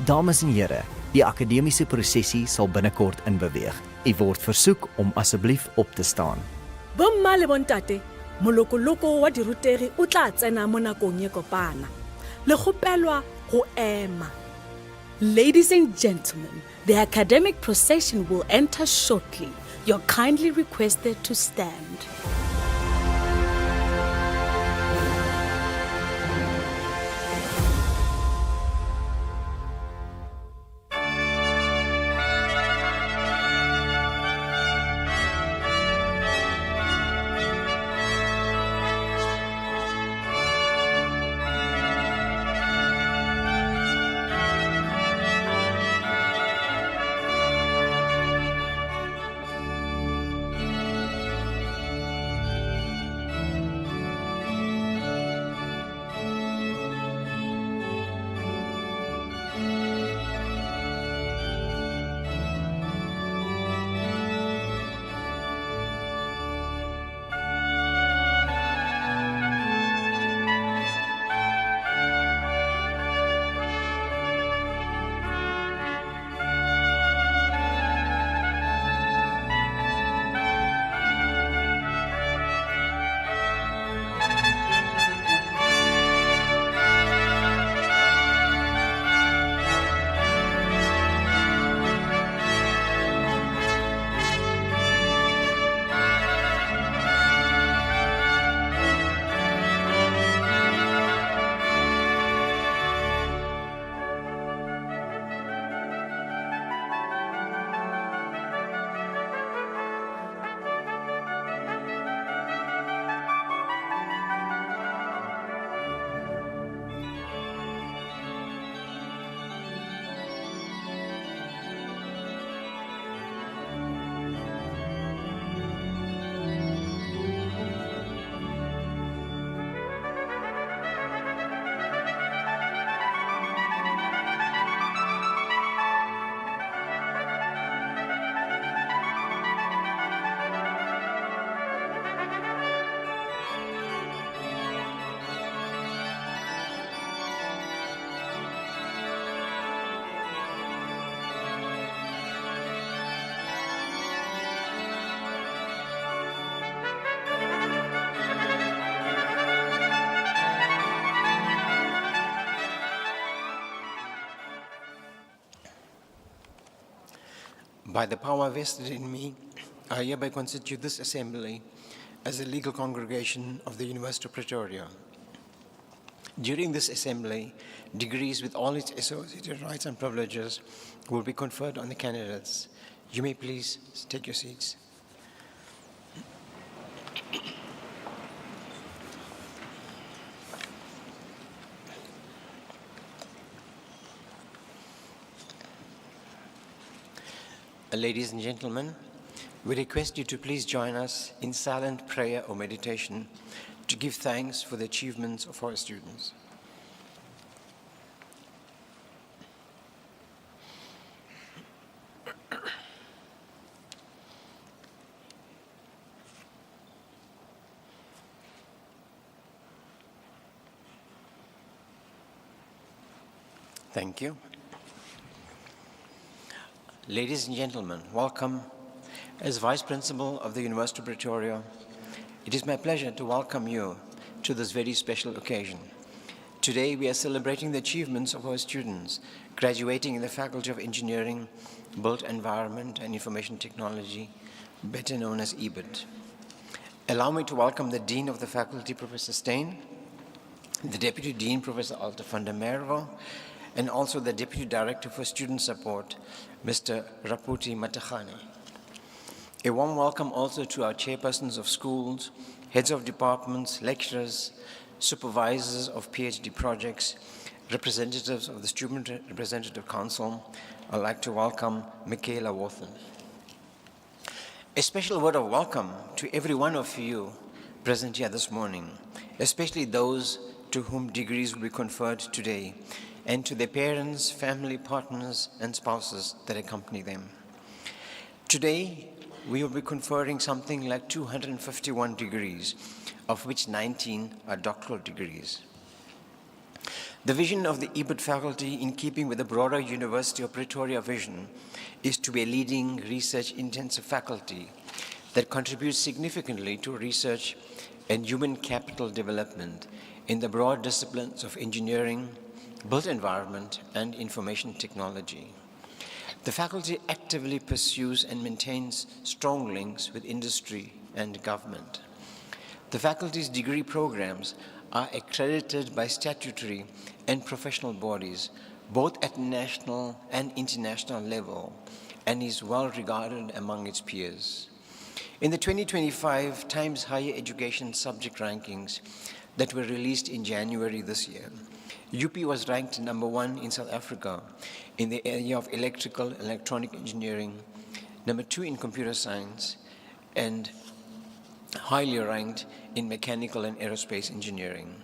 Dames en here, die akademiese prosesie sal binnekort inbeweeg. U word versoek om asseblief op te staan. Bomma le bontate, molokoloko wa dirutegi o tla tsena mo nakong e kopana. Le kgopelwa go ema. Ladies and gentlemen, the academic procession will enter shortly. You're kindly requested to stand. By the power vested in me, I hereby constitute this assembly as a legal congregation of the University of Pretoria. During this assembly, degrees with all its associated rights and privileges will be conferred on the candidates. You may please take your seats. Ladies and gentlemen, we request you to please join us in silent prayer or meditation to give thanks for the achievements of our students. Thank you. Ladies and gentlemen, welcome. As Vice Principal of the University of Pretoria, it is my pleasure to welcome you to this very special occasion. Today we are celebrating the achievements of our students graduating in the Faculty of Engineering, Built Environment and Information Technology, better known as EBIT. Allow me to welcome the Dean of the Faculty, Professor Steyn, the Deputy Dean, Professor Alta van der Merwe, and also the Deputy Director for Student Support, Mr. Raputi Matachane. A warm welcome also to our chairpersons of schools, heads of departments, lecturers, supervisors of PhD projects, representatives of the Student Representative Council. I'd like to welcome Michaela Wathen. A special word of welcome to every one of you present here this morning, especially those to whom degrees will be conferred today, and to their parents, family, partners, and spouses that accompany them. Today, we will be conferring something like 251 degrees, of which 19 are doctoral degrees. The vision of the EBIT faculty, in keeping with the broader University of Pretoria vision, is to be a leading research-intensive faculty that contributes significantly to research and human capital development in the broad disciplines of engineering, built environment, and information technology. The faculty actively pursues and maintains strong links with industry and government. The faculty's degree programs are accredited by statutory and professional bodies, both at national and international level, and is well regarded among its peers. In the 2025 Times Higher Education subject rankings that were released in January this year, UP was ranked number 1 in South Africa in the area of electrical and electronic engineering, number 2 in computer science, and highly ranked in mechanical and aerospace engineering.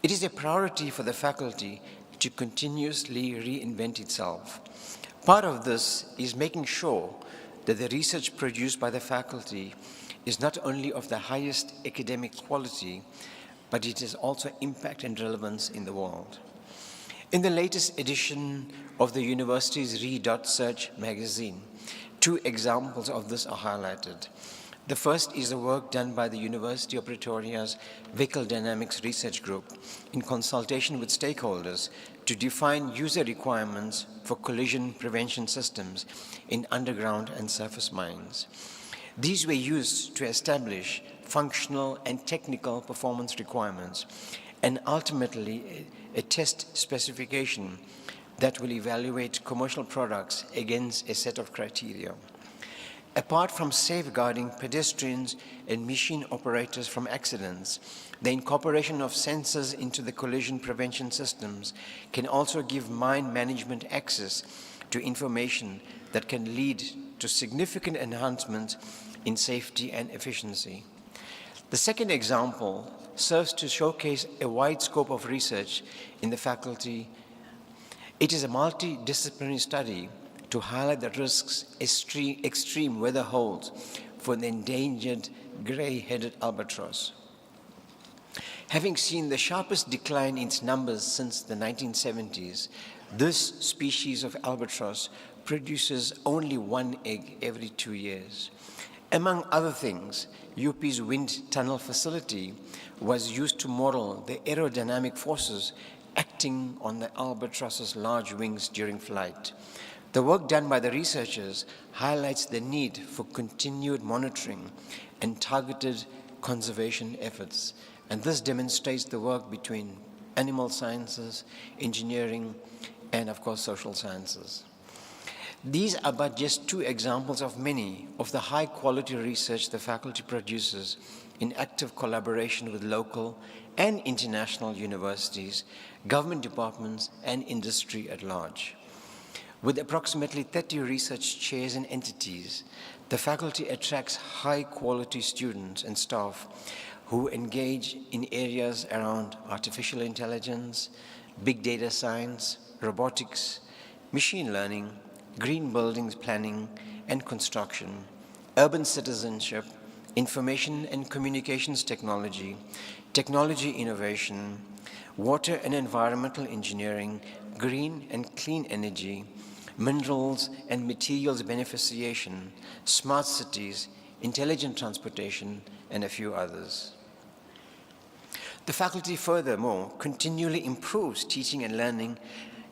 It is a priority for the faculty to continuously reinvent itself. Part of this is making sure that the research produced by the faculty is not only of the highest academic quality, but it has also impact and relevance in the world. In the latest edition of the university's Research magazine, 2 examples of this are highlighted. The first is the work done by the University of Pretoria's Vehicle Dynamics Research Group in consultation with stakeholders to define user requirements for collision prevention systems in underground and surface mines. These were used to establish functional and technical performance requirements and ultimately a test specification that will evaluate commercial products against a set of criteria. Apart from safeguarding pedestrians and machine operators from accidents, the incorporation of sensors into the collision prevention systems can also give mine management access to information that can lead to significant enhancements in safety and efficiency. The second example serves to showcase a wide scope of research in the faculty. It is a multidisciplinary study to highlight the risks extreme weather holds for the endangered gray-headed albatross. Having seen the sharpest decline in its numbers since the 1970s, this species of albatross produces only 1 egg every 2 years. Among other things, UP's wind tunnel facility was used to model the aerodynamic forces acting on the albatross's large wings during flight. The work done by the researchers highlights the need for continued monitoring and targeted conservation efforts, and this demonstrates the work between animal sciences, engineering, and of course social sciences. These are but just 2 examples of many of the high-quality research the faculty produces in active collaboration with local and international universities, government departments, and industry at large. With approximately 30 research chairs and entities, the faculty attracts high-quality students and staff who engage in areas around artificial intelligence, big data science, robotics, machine learning, green buildings planning and construction, urban citizenship, information and communications technology, technology innovation, water and environmental engineering, green and clean energy, minerals and materials beneficiation, smart cities, intelligent transportation, and a few others. The faculty, furthermore, continually improves teaching and learning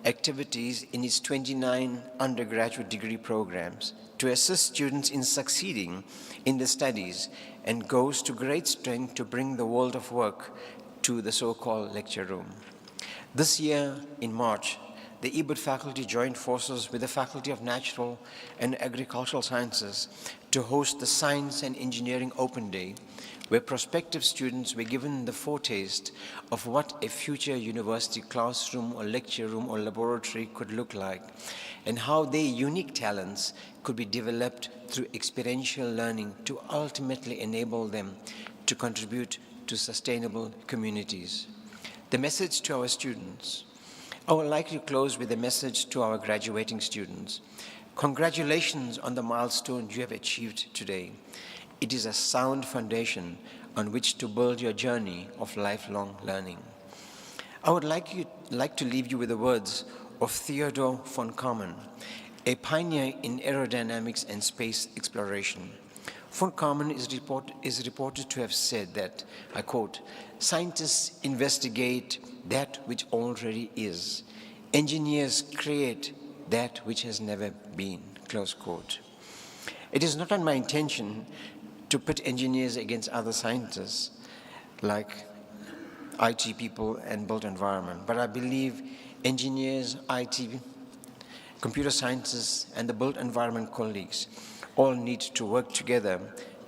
activities in its 29 undergraduate degree programs to assist students in succeeding in their studies, and goes to great strength to bring the world of work to the so-called lecture room. This year, in March, the EBIT faculty joined forces with the Faculty of Natural and Agricultural Sciences to host the Science and Engineering Open Day, where prospective students were given the foretaste of what a future university classroom or lecture room or laboratory could look like, and how their unique talents could be developed through experiential learning to ultimately enable them to contribute to sustainable communities. The message to our students. I would like to close with a message to our graduating students. Congratulations on the milestone you have achieved today. It is a sound foundation on which to build your journey of lifelong learning. I would like to leave you with the words of Theodore von Karman, a pioneer in aerodynamics and space exploration. Von Karman is reported to have said that, I quote, "Scientists investigate that which already is. Engineers create that which has never been," close quote. It is not my intention to pit engineers against other scientists like IT people and built environment, but I believe engineers, IT, computer scientists, and the built environment colleagues all need to work together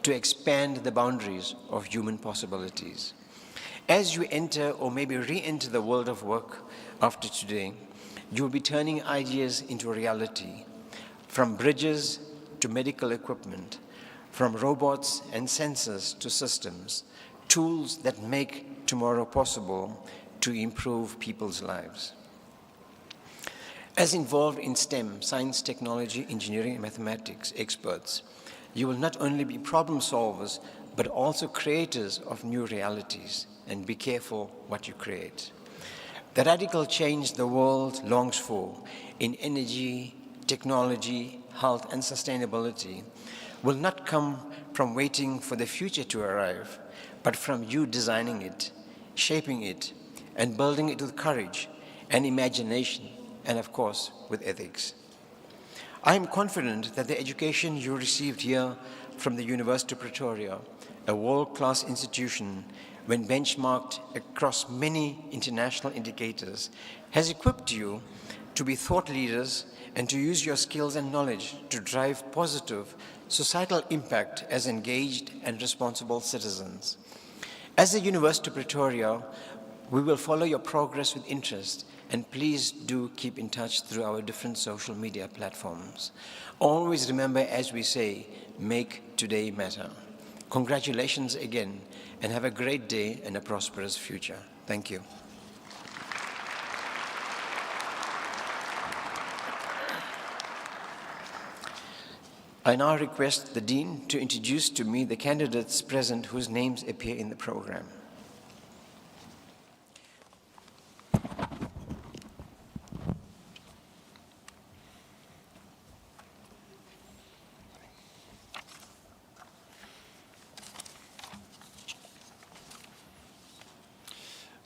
to expand the boundaries of human possibilities. As you enter or maybe re-enter the world of work after today, you will be turning ideas into reality, from bridges to medical equipment, from robots and sensors to systems, tools that make tomorrow possible to improve people's lives. As involved in STEM, science, technology, engineering, and mathematics experts, you will not only be problem solvers, but also creators of new realities, and be careful what you create. The radical change the world longs for in energy, technology, health, and sustainability will not come from waiting for the future to arrive, but from you designing it, shaping it, and building it with courage and imagination, and of course, with ethics. I am confident that the education you received here from the University of Pretoria, a world-class institution, when benchmarked across many international indicators, has equipped you to be thought leaders and to use your skills and knowledge to drive positive societal impact as engaged and responsible citizens. As the University of Pretoria, we will follow your progress with interest, and please do keep in touch through our different social media platforms. Always remember, as we say, make today matter. Congratulations again, and have a great day and a prosperous future. Thank you. I now request the Dean to introduce to me the candidates present whose names appear in the program.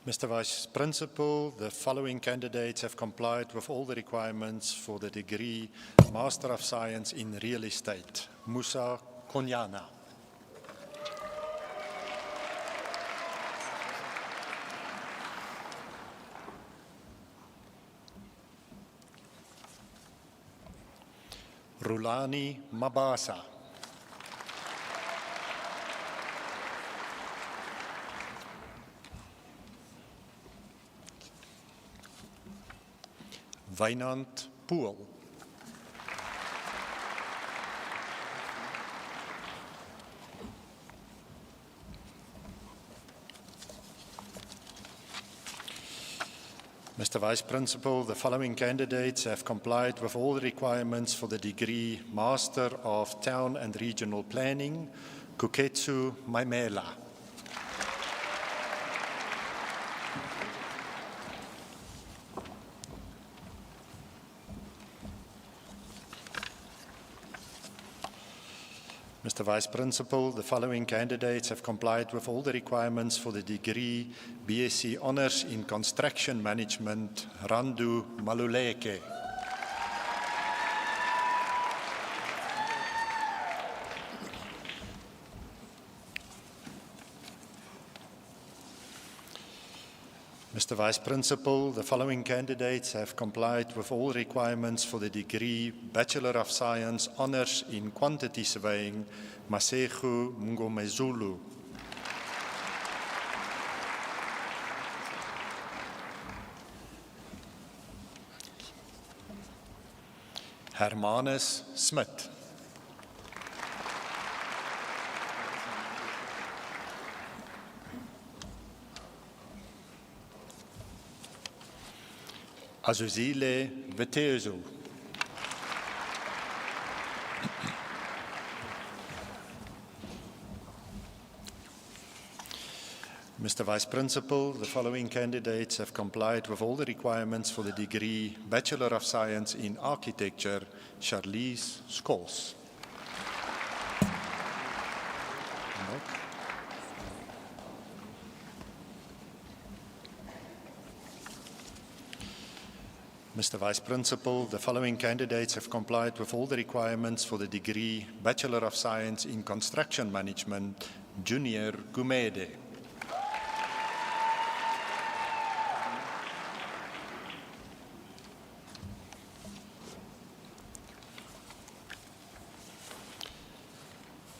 Mr. Vice Principal, the following candidates have complied with all the requirements for the degree Master of Science in Real Estate. Musa Konyana. Rulani Mabasa. Wynand Poel. Mr. Vice Principal, the following candidates have complied with all the requirements for the degree Master of Town and Regional Planning, Kuketsu Maimela. Mr. Vice Principal, the following candidates have complied with all the requirements for the degree BSc Honours in Construction Management, Randu Maluleke. Mr. Vice Principal, the following candidates have complied with all requirements for the degree Bachelor of Science Honours in Quantity Surveying, Masego Mngomezulu. Hermanus Smit. Azuzile Vetezo. Mr. Vice Principal, the following candidates have complied with all the requirements for the degree Bachelor of Science in Architecture, Charlize Scholes. Mr. Vice Principal, the following candidates have complied with all the requirements for the degree Bachelor of Science in Construction Management, Junior Gumede.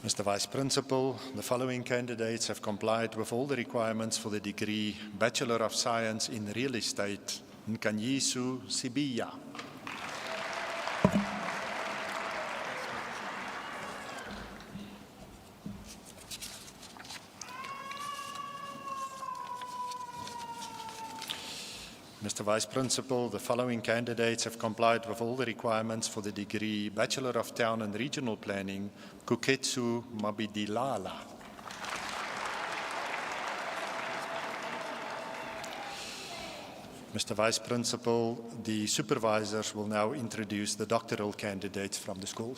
Mr. Vice Principal, the following candidates have complied with all the requirements for the degree Bachelor of Science in Real Estate, Nkanyisu Sibiya. Mr. Vice Principal, the following candidates have complied with all the requirements for the degree Bachelor of Town and Regional Planning, Kuketsu Mabidilala. Mr. Vice Principal, the supervisors will now introduce the doctoral candidates from the school.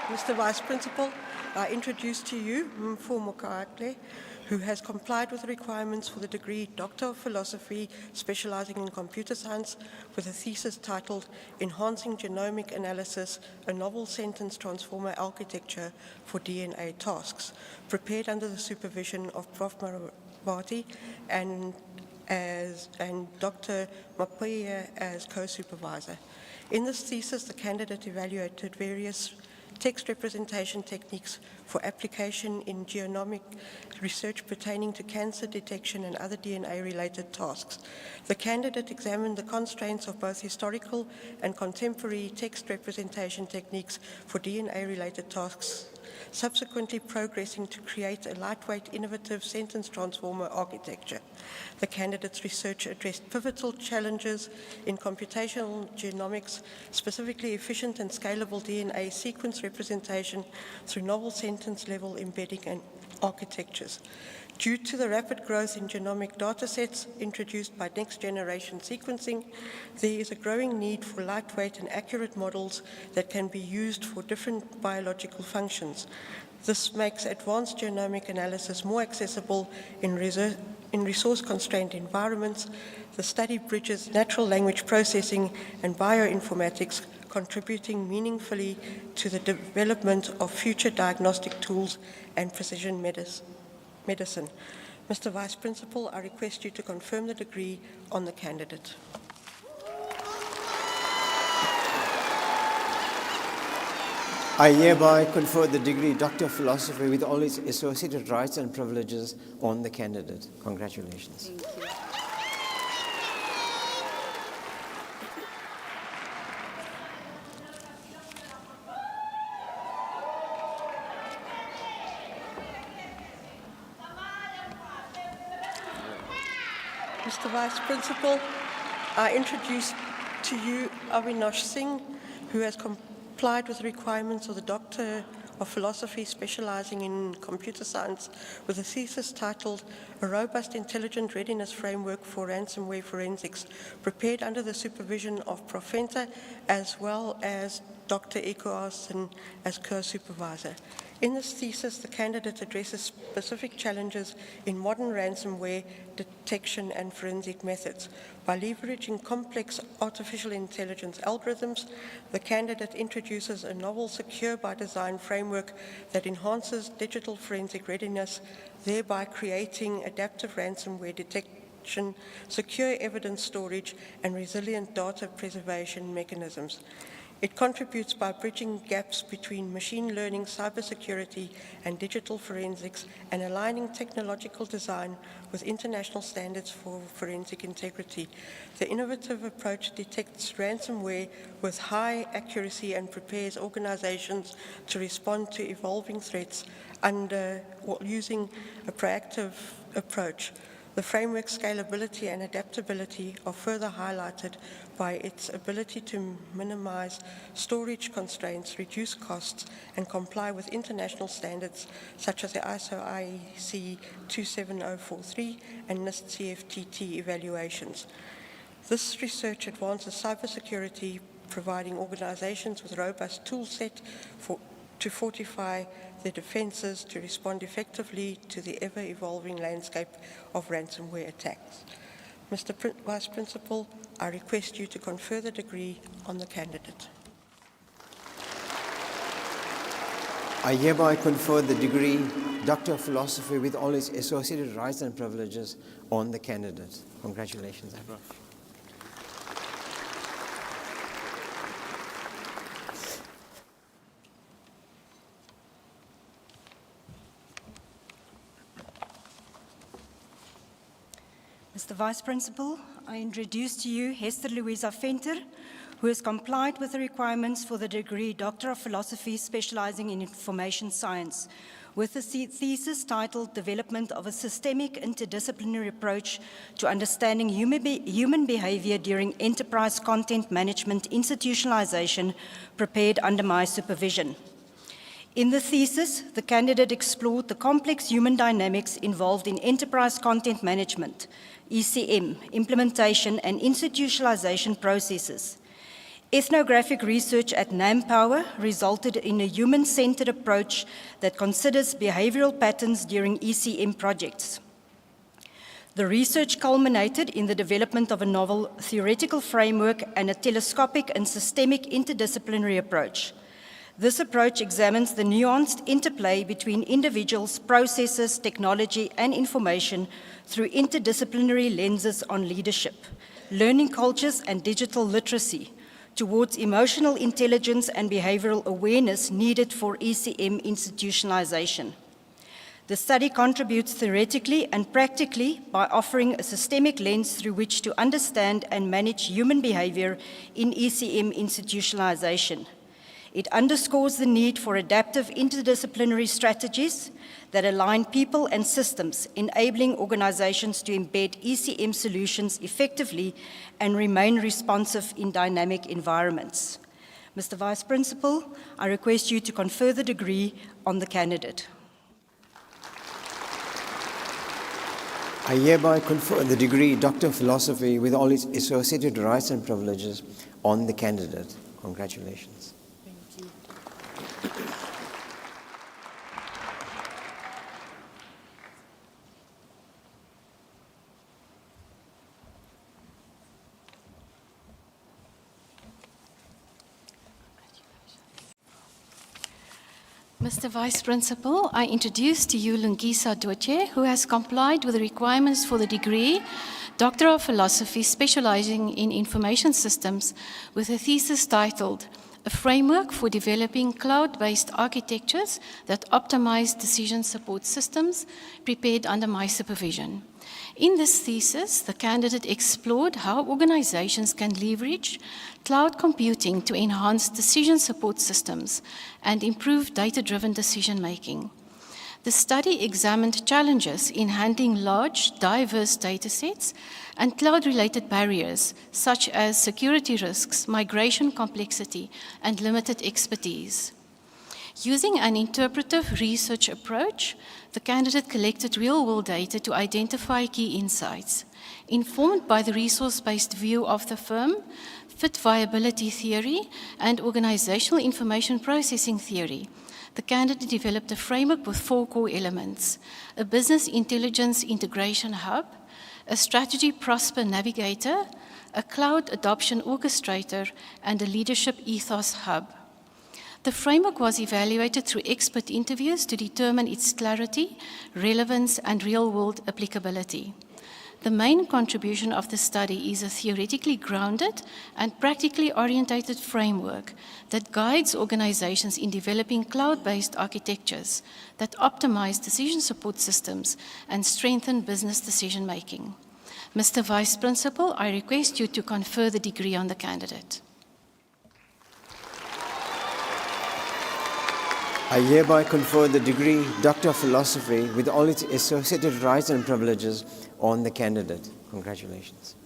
Mr. Vice Principal, I introduce to you Photocatalytic, who has complied with the requirements for the degree Doctor of Philosophy, specializing in computer science, with a thesis titled Enhancing Genomic Analysis, a Novel Sentence Transformer Architecture for DNA Tasks, prepared under the supervision of Prof. Marabati and Dr. Mapuia as co-supervisor. In this thesis, the candidate evaluated various text representation techniques for application in genomic research pertaining to cancer detection and other DNA-related tasks. The candidate examined the constraints of both historical and contemporary text representation techniques for DNA-related tasks, subsequently progressing to create a lightweight, innovative sentence transformer architecture. The candidate's research addressed pivotal challenges in computational genomics, specifically efficient and scalable DNA sequence representation through novel sentence-level embedding and architectures. Due to the rapid growth in genomic datasets introduced by next-generation sequencing, there is a growing need for lightweight and accurate models that can be used for different biological functions. This makes advanced genomic analysis more accessible in resource-constrained environments. The study bridges natural language processing and bioinformatics, contributing meaningfully to the development of future diagnostic tools and precision medicine. Mr. Vice Principal, I request you to confirm the degree on the candidate. I hereby confer the degree Doctor of Philosophy with all its associated rights and privileges on the candidate. Congratulations. Thank you. Mr. Vice Principal, I introduce to you Avinash Singh, who has complied with the requirements of the Doctor of Philosophy, specializing in computer science, with a thesis titled A Robust Intelligent Readiness Framework for Ransomware Forensics, prepared under the supervision of Prof. Fenter, as well as Dr. Eko Arsen as co-supervisor. In this thesis, the candidate addresses specific challenges in modern ransomware detection and forensic methods. By leveraging complex artificial intelligence algorithms, the candidate introduces a novel secure-by-design framework that enhances digital forensic readiness, thereby creating adaptive ransomware detection, secure evidence storage, and resilient data preservation mechanisms. It contributes by bridging gaps between machine learning, cybersecurity, and digital forensics, and aligning technological design with international standards for forensic integrity. The innovative approach detects ransomware with high accuracy and prepares organizations to respond to evolving threats using a proactive approach. The framework's scalability and adaptability are further highlighted by its ability to minimize storage constraints, reduce costs, and comply with international standards such as the ISO IEC 27043 and NIST CFTT evaluations. This research advances cybersecurity, providing organizations with a robust tool set to fortify their defenses to respond effectively to the ever-evolving landscape of ransomware attacks. Mr. Vice Principal, I request you to confer the degree on the candidate. I hereby confer the degree Doctor of Philosophy with all its associated rights and privileges on the candidate. Congratulations, Abra. Mr. Vice Principal, I introduce to you Hester Louisa Venter, who has complied with the requirements for the degree Doctor of Philosophy specializing in information science, with a thesis titled Development of a Systemic Interdisciplinary Approach to Understanding Human Behavior During Enterprise Content Management Institutionalization, prepared under my supervision. In the thesis, the candidate explored the complex human dynamics involved in enterprise content management, ECM, implementation and institutionalization processes. Ethnographic research at Nampower resulted in a human-centered approach that considers behavioral patterns during ECM projects. The research culminated in the development of a novel theoretical framework and a telescopic and systemic interdisciplinary approach. This approach examines the nuanced interplay between individuals, processes, technology, and information through interdisciplinary lenses on leadership, learning cultures, and digital literacy towards emotional intelligence and behavioral awareness needed for ECM institutionalization. The study contributes theoretically and practically by offering a systemic lens through which to understand and manage human behavior in ECM institutionalization. It underscores the need for adaptive interdisciplinary strategies that align people and systems, enabling organizations to embed ECM solutions effectively and remain responsive in dynamic environments. Mr. Vice Principal, I request you to confer the degree on the candidate. I hereby confer the degree Doctor of Philosophy with all its associated rights and privileges on the candidate. Congratulations. Mr. Vice Principal, I introduce to you Lungisa Doche, who has complied with the requirements for the degree Doctor of Philosophy specializing in information systems with a thesis titled A Framework for Developing Cloud-Based Architectures that Optimize Decision Support Systems, prepared under my supervision. In this thesis, the candidate explored how organizations can leverage cloud computing to enhance decision support systems and improve data-driven decision-making. The study examined challenges in handling large, diverse data sets and cloud-related barriers, such as security risks, migration complexity, and limited expertise. Using an interpretive research approach, the candidate collected real-world data to identify key insights. Informed by the resource-based view of the firm, fit viability theory, and organizational information processing theory, the candidate developed a framework with 4 core elements: a business intelligence integration hub, a strategy prosper navigator, a cloud adoption orchestrator, and a leadership ethos hub. The framework was evaluated through expert interviews to determine its clarity, relevance, and real-world applicability. The main contribution of the study is a theoretically grounded and practically orientated framework that guides organizations in developing cloud-based architectures that optimize decision support systems and strengthen business decision-making. Mr. Vice Principal, I request you to confer the degree on the candidate. I hereby confer the degree Doctor of Philosophy with all its associated rights and privileges on the candidate. Congratulations.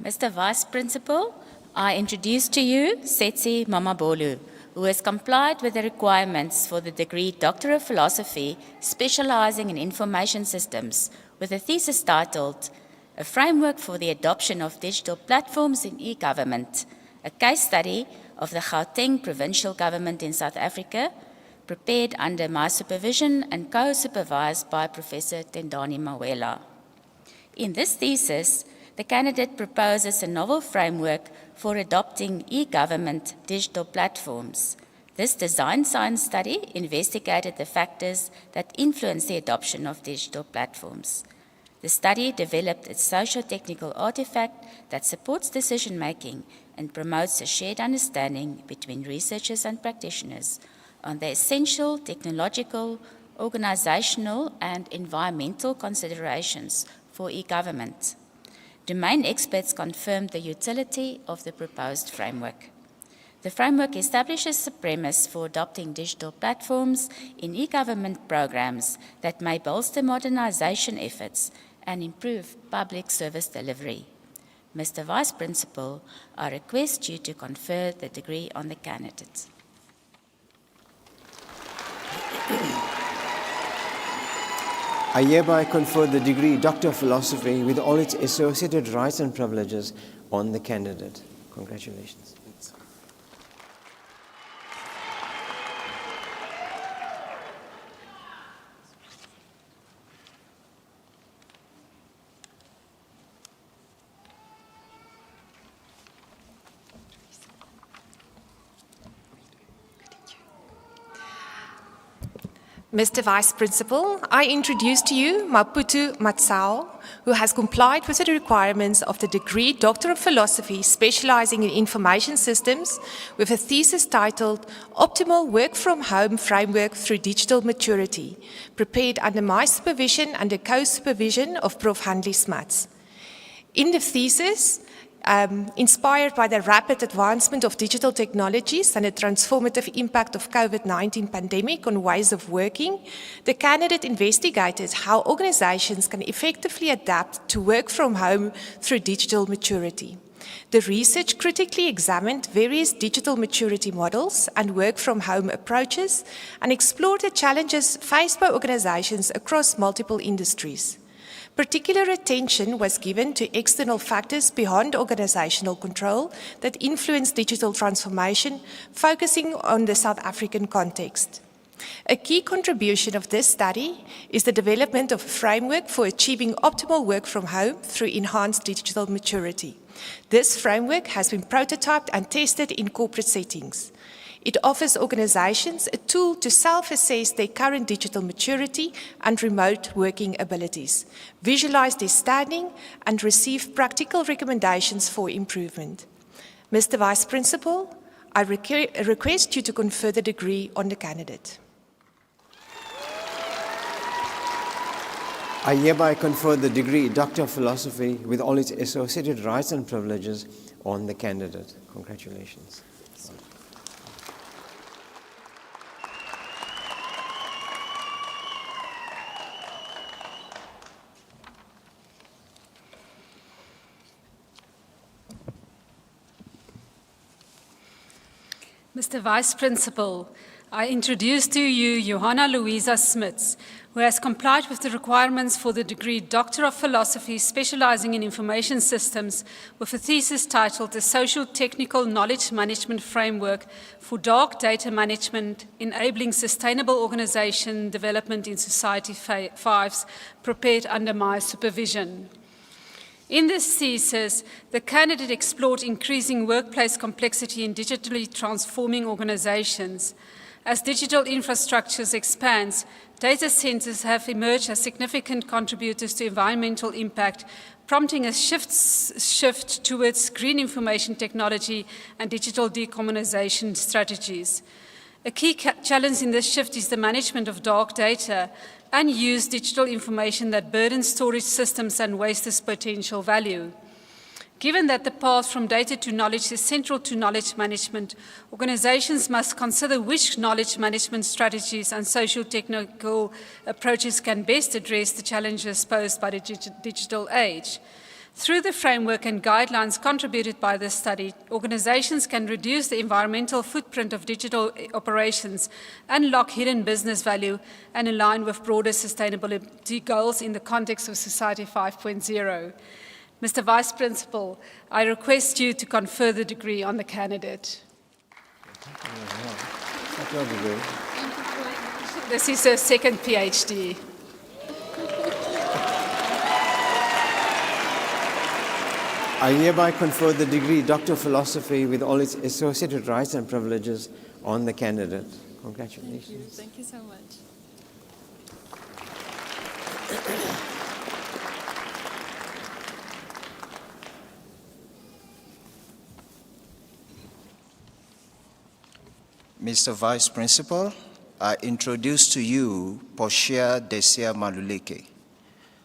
Mr. Vice Principal, I introduce to you Setsi Mamabolu, who has complied with the requirements for the degree Doctor of Philosophy, specializing in information systems, with a thesis titled, A Framework for the Adoption of Digital Platforms in E-Government, a case study of the Gauteng provincial government in South Africa, prepared under my supervision and co-supervised by Professor Tendani Mawela. In this thesis, the candidate proposes a novel framework for adopting e-government digital platforms. This design science study investigated the factors that influence the adoption of digital platforms. The study developed a socio-technical artifact that supports decision-making and promotes a shared understanding between researchers and practitioners on the essential technological, organizational, and environmental considerations for e-government. Domain experts confirmed the utility of the proposed framework. The framework establishes the premise for adopting digital platforms in e-government programs that may bolster modernization efforts and improve public service delivery. Mr. Vice Principal, I request you to confer the degree on the candidate. I hereby confer the degree Doctor of Philosophy with all its associated rights and privileges on the candidate. Congratulations. Mr. Vice Principal, I introduce to you Maputu Matsao, who has complied with the requirements of the degree Doctor of Philosophy, specializing in information systems, with a thesis titled Optimal Work from Home Framework Through Digital Maturity, prepared under my supervision and the co-supervision of Prof. Handley Smuts. In the thesis, inspired by the rapid advancement of digital technologies and the transformative impact of COVID-19 pandemic on ways of working, the candidate investigated how organizations can effectively adapt to work from home through digital maturity. The research critically examined various digital maturity models and work from home approaches and explored the challenges faced by organizations across multiple industries. Particular attention was given to external factors beyond organizational control that influence digital transformation, focusing on the South African context. A key contribution of this study is the development of a framework for achieving optimal work from home through enhanced digital maturity. This framework has been prototyped and tested in corporate settings. It offers organizations a tool to self-assess their current digital maturity and remote working abilities, visualize their standing, and receive practical recommendations for improvement. Mr. Vice Principal, I request you to confer the degree on the candidate. I hereby confer the degree Doctor of Philosophy with all its associated rights and privileges on the candidate. Congratulations. Mr. Vice Principal, I introduce to you Johanna Louisa Smits, who has complied with the requirements for the degree Doctor of Philosophy, specializing in information systems, with a thesis titled The Social-Technical Knowledge Management Framework for Dark Data Management, Enabling Sustainable Organization Development in Society 5s, prepared under my supervision. In this thesis, the candidate explored increasing workplace complexity in digitally transforming organizations. As digital infrastructures expand, data centers have emerged as significant contributors to environmental impact, prompting a shift towards green information technology and digital decarbonization strategies. A key challenge in this shift is the management of dark data, unused digital information that burdens storage systems and wastes potential value. Given that the path from data to knowledge is central to knowledge management, organizations must consider which knowledge management strategies and socio-technical approaches can best address the challenges posed by the digital age. Through the framework and guidelines contributed by this study, organizations can reduce the environmental footprint of digital operations, unlock hidden business value, and align with broader sustainability goals in the context of Society 5.0. Mr. Vice Principal, I request you to confer the degree on the candidate. This is her second PhD. I hereby confer the degree Doctor of Philosophy with all its associated rights and privileges on the candidate. Congratulations. Thank you so much. Mr. Vice Principal, I introduce to you Portia Desia Maluleke,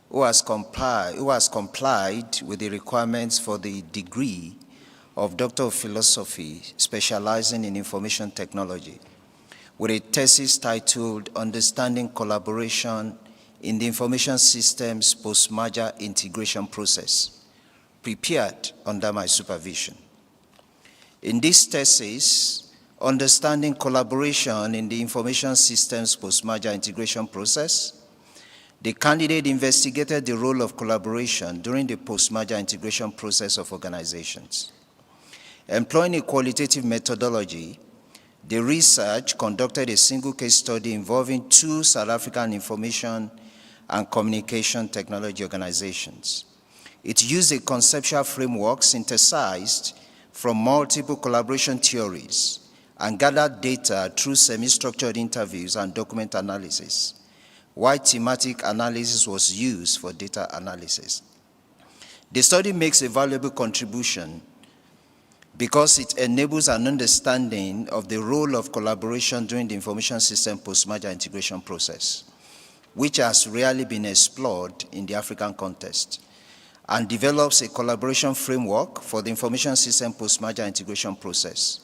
who has complied with the requirements for the degree of Doctor of Philosophy, specializing in information technology, with a thesis titled Understanding Collaboration in the Information Systems Post-Merger Integration Process, prepared under my supervision. In this thesis, Understanding Collaboration in the Information Systems Post-Merger Integration Process, the candidate investigated the role of collaboration during the post-merger integration process of organizations. Employing a qualitative methodology, the research conducted a single case study involving 2 South African information and communication technology organizations. It used a conceptual framework synthesized from multiple collaboration theories and gathered data through semi-structured interviews and document analysis, while thematic analysis was used for data analysis. The study makes a valuable contribution because it enables an understanding of the role of collaboration during the information system post-merger integration process, which has rarely been explored in the African context, and develops a collaboration framework for the information system post-merger integration process,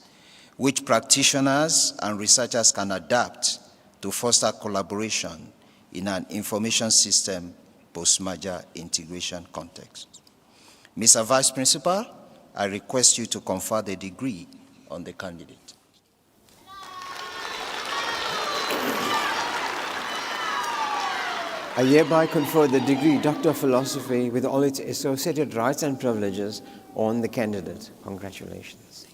which practitioners and researchers can adapt to foster collaboration in an information system post-merger integration context. Mr. Vice Principal, I request you to confer the degree on the candidate. I hereby confer the degree Doctor of Philosophy with all its associated rights and privileges on the candidate. Congratulations.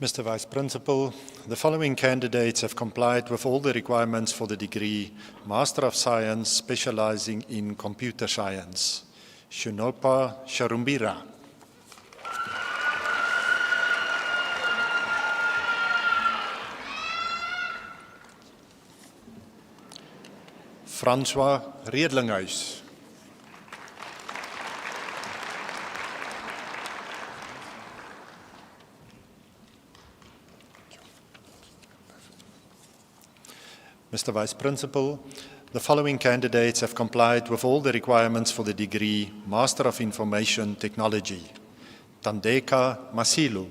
Mr. Vice Principal, the following candidates have complied with all the requirements for the degree Master of Science specializing in computer science. Shunopa Sharumbira. François Redlinghuis. Mr. Vice Principal, the following candidates have complied with all the requirements for the degree Master of Information Technology. Tandeka Masilu.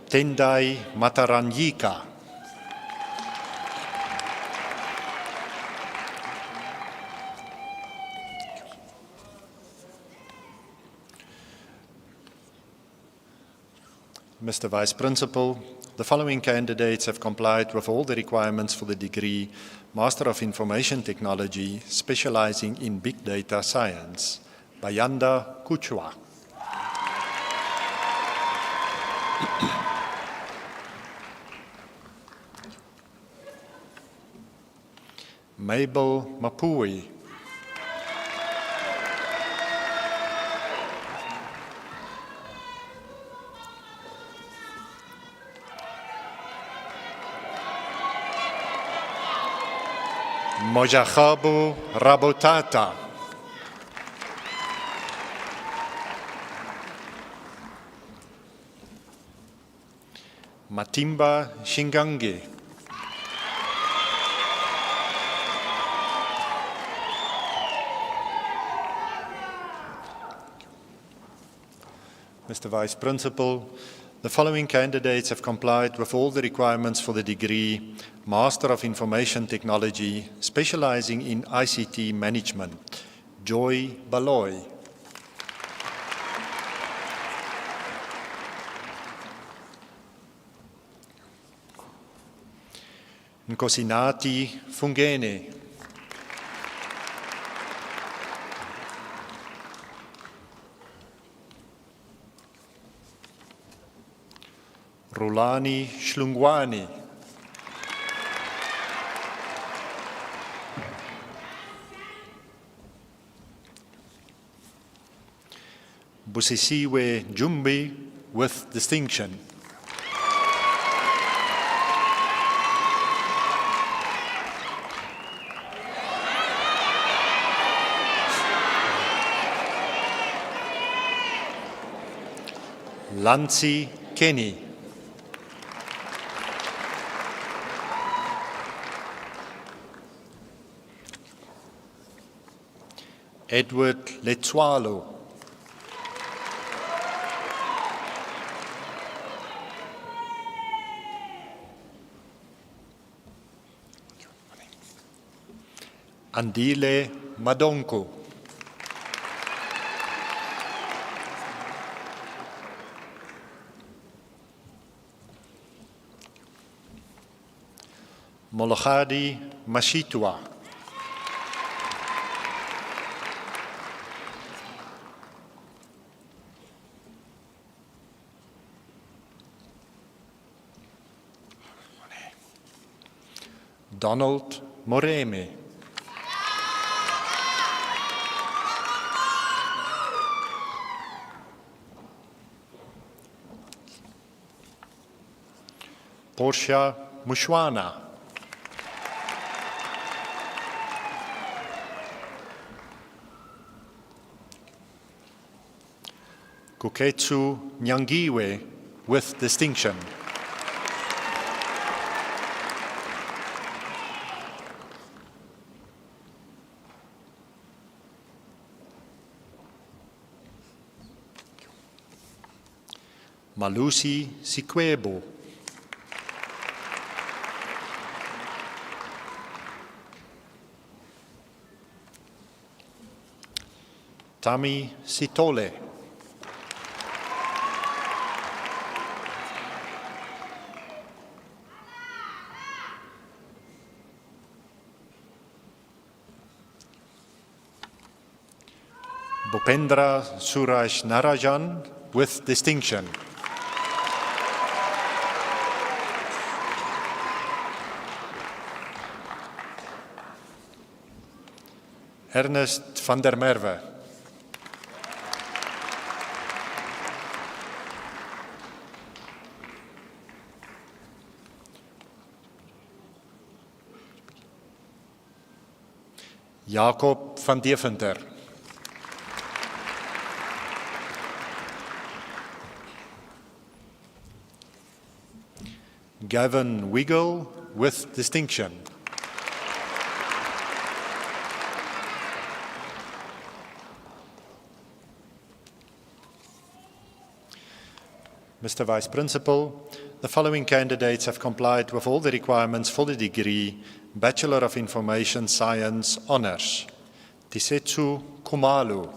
Tendai Mataranyika. Mr. Vice Principal, the following candidates have complied with all the requirements for the degree Master of Information Technology, specializing in Big Data Science. Bayanda Kuchwa. Mabel Mapui. Mojahabu Rabotata. Matimba Shingange. Mr. Vice Principal, the following candidates have complied with all the requirements for the degree Master of Information Technology, specializing in ICT Management. Joy Baloy. Nkosinati Fungene. Rulani Shlungwani. Busisiwe Jumbi with distinction. Lancy Kenny. Edward Letsualo. Andile Madonko. Mologadi Mashitua. Donald Moreme. Portia Mushwana. Kuketsu Nyangiwe with distinction. Malusi Sikwebo. Tami Sitole. Bhupendra Suraj Narajan with distinction. Ernest van der Merwe. Jacob van Deventer. Gavin Wiggle with distinction. Mr. Vice Principal, the following candidates have complied with all the requirements for the degree Bachelor of Information Science Honours. Tisetsu Kumalu.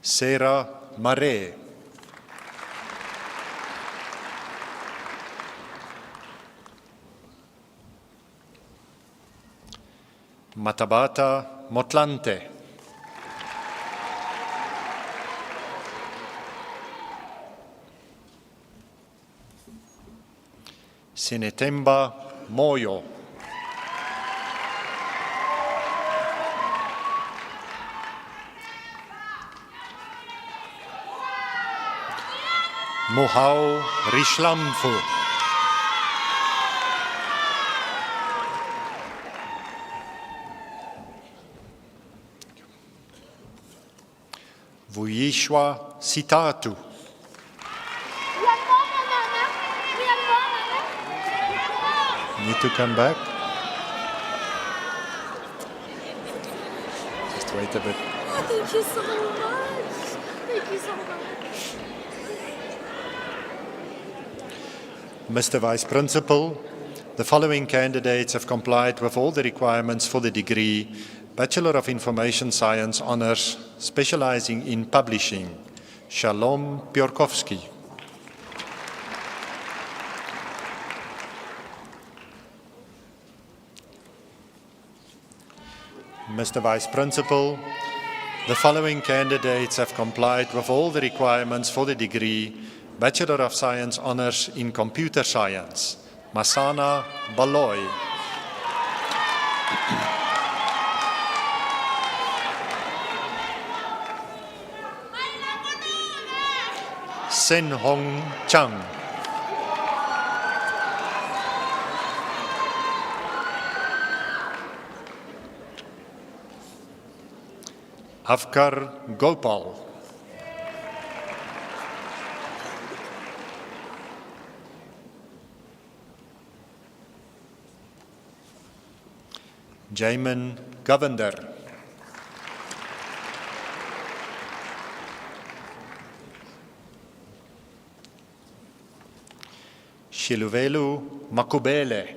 Sarah Mare. Matabata Motlante. Sinetemba Moyo. Mohau Rishlamfu. Vuyishwa Sitatu. Need to come back? Just wait a bit. Oh, thank you so much. Thank you so much. Mr. Vice Principal, the following candidates have complied with all the requirements for the degree Bachelor of Information Science Honours, specializing in publishing. Shalom Piorkowski. Mr. Vice Principal, the following candidates have complied with all the requirements for the degree Bachelor of Science Honours in Computer Science. Masana Baloy. Sen Hong Chang. Afkar Gopal. Jamin Govender. Shiluvelu Makubele.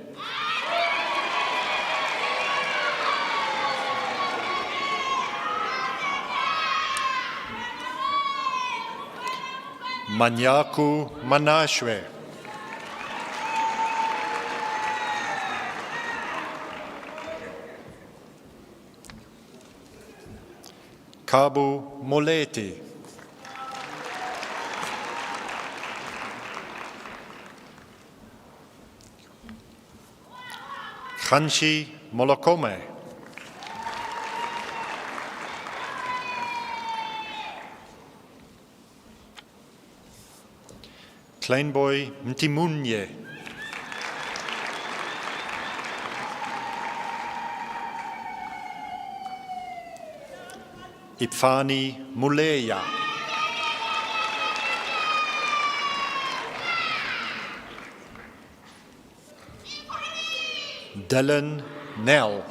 Manyaku Manashwe. Kabu Moleti. Khanshi Molokome. Kleinboy Mtimunye. Ipfani Muleya. Dylan Nell.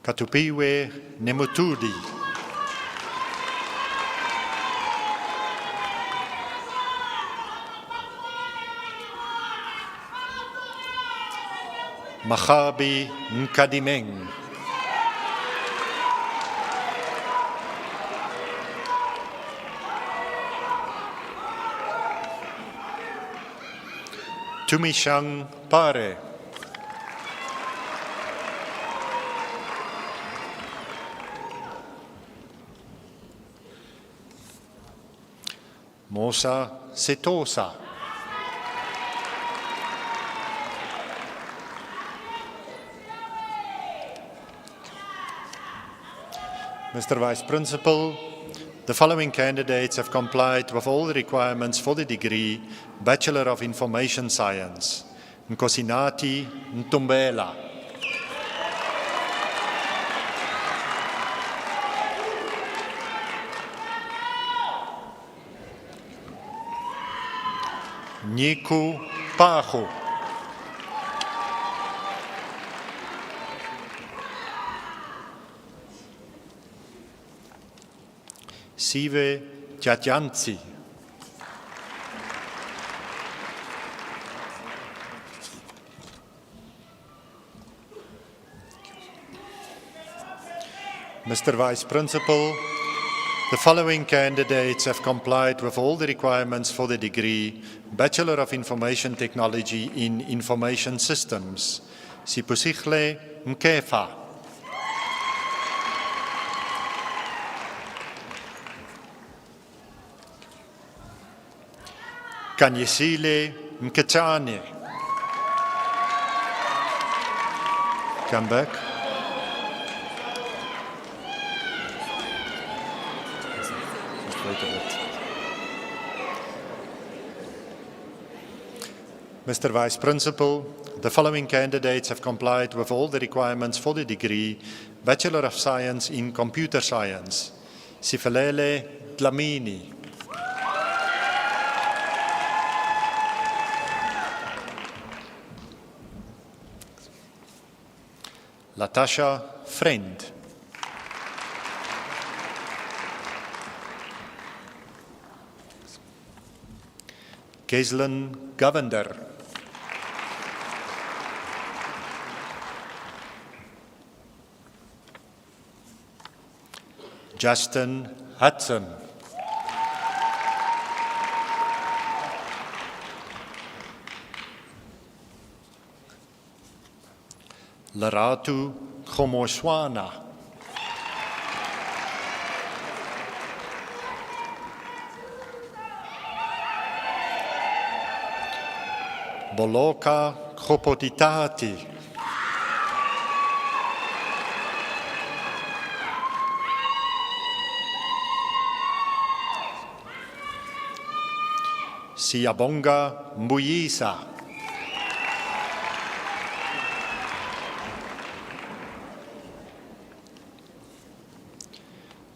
Katupiwe Nemutudi. Mahabi Nkadimeng. Tumishang Pare. Mosa Setosa. Mr. Vice Principal, the following candidates have complied with all the requirements for the degree Bachelor of Information Science. Nkosinati Ntumbela. Niku Pago. Sive Tjatjantsi. Mr. Vice Principal, the following candidates have complied with all the requirements for the degree Bachelor of Information Technology in Information Systems. Sipusihle Mkefa. Kanyesile Mketane. Come back. Mr. Vice Principal, the following candidates have complied with all the requirements for the degree Bachelor of Science in Computer Science. Sifalele Dlamini. Latasha Friend. Gaislin Govender. Justin Hudson. Laratu Khomoswana. Boloka Khopotitati. Siyabonga Mbuyisa.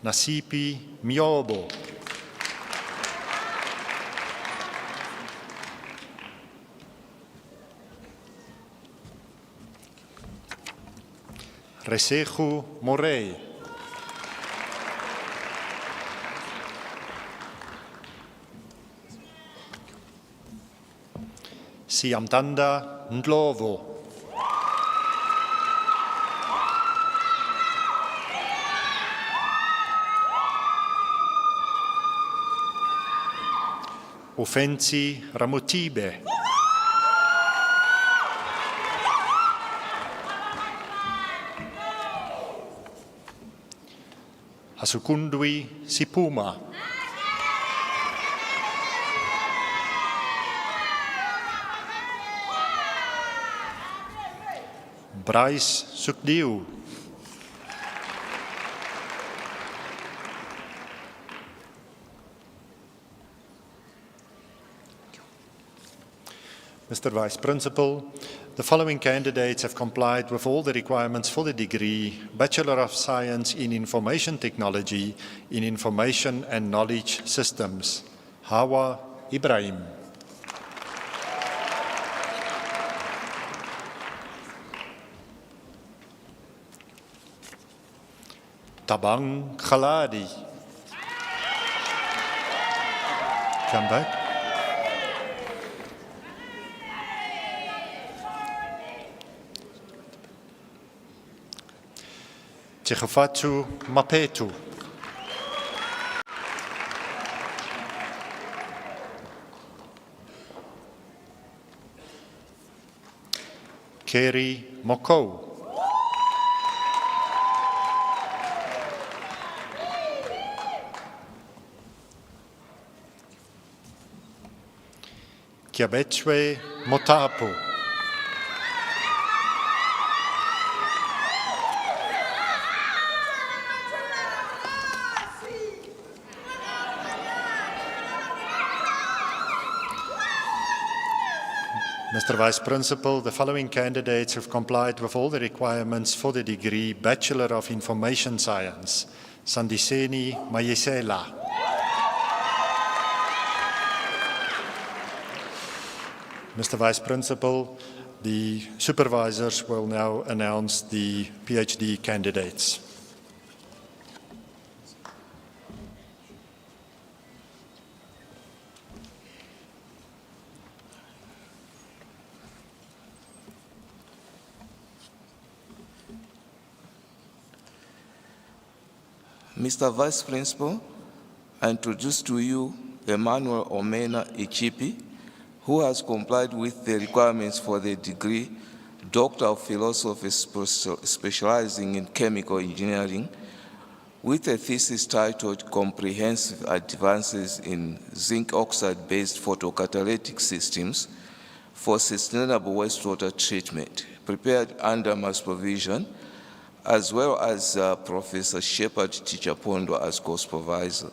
Nasipi Myobo. Reseju Morey. Siamtanda Ndlovo. Ofensi Ramutibe. Asukundwi Sipuma. Bryce Sukdiu. Mr. Vice Principal, the following candidates have complied with all the requirements for the degree Bachelor of Science in Information Technology in Information and Knowledge Systems. Hawa Ibrahim. Tabang Khaladi. Come back. Tshegofatu Mapetu. Kerry Moko. Kiabechwe Motapo. Mr. Vice Principal, the following candidates have complied with all the requirements for the degree Bachelor of Information Science. Sandiseni Mayesela. Mr. Vice Principal, the supervisors will now announce the PhD candidates. Mr. Vice Principal, I introduce to you Emmanuel Omena Ichipi, who has complied with the requirements for the degree Doctor of Philosophy specializing in chemical engineering with a thesis titled Comprehensive Advances in Zinc Oxide-Based Photocatalytic Systems for Sustainable Wastewater Treatment, prepared under my supervision, as well as Professor Shepard Chichapondo as co-supervisor.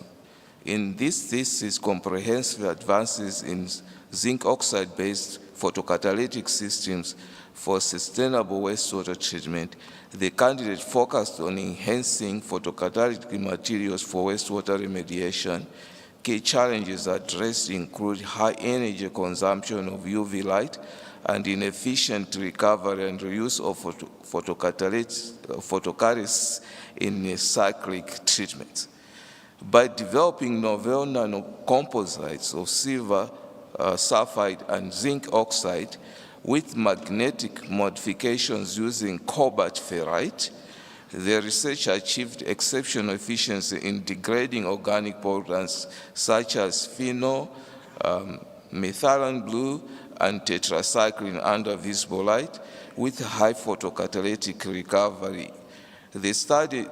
In this thesis, Comprehensive Advances in Zinc Oxide-Based Photocatalytic Systems for Sustainable Wastewater Treatment, the candidate focused on enhancing photocatalytic materials for wastewater remediation. Key challenges addressed include high energy consumption of UV light and inefficient recovery and reuse of photocatalysts in cyclic treatments. By developing novel nanocomposites of silver sulfide and zinc oxide with magnetic modifications using cobalt ferrite, the research achieved exceptional efficiency in degrading organic pollutants such as phenol, methylene blue, and tetracycline under visible light with high photocatalytic recovery. The study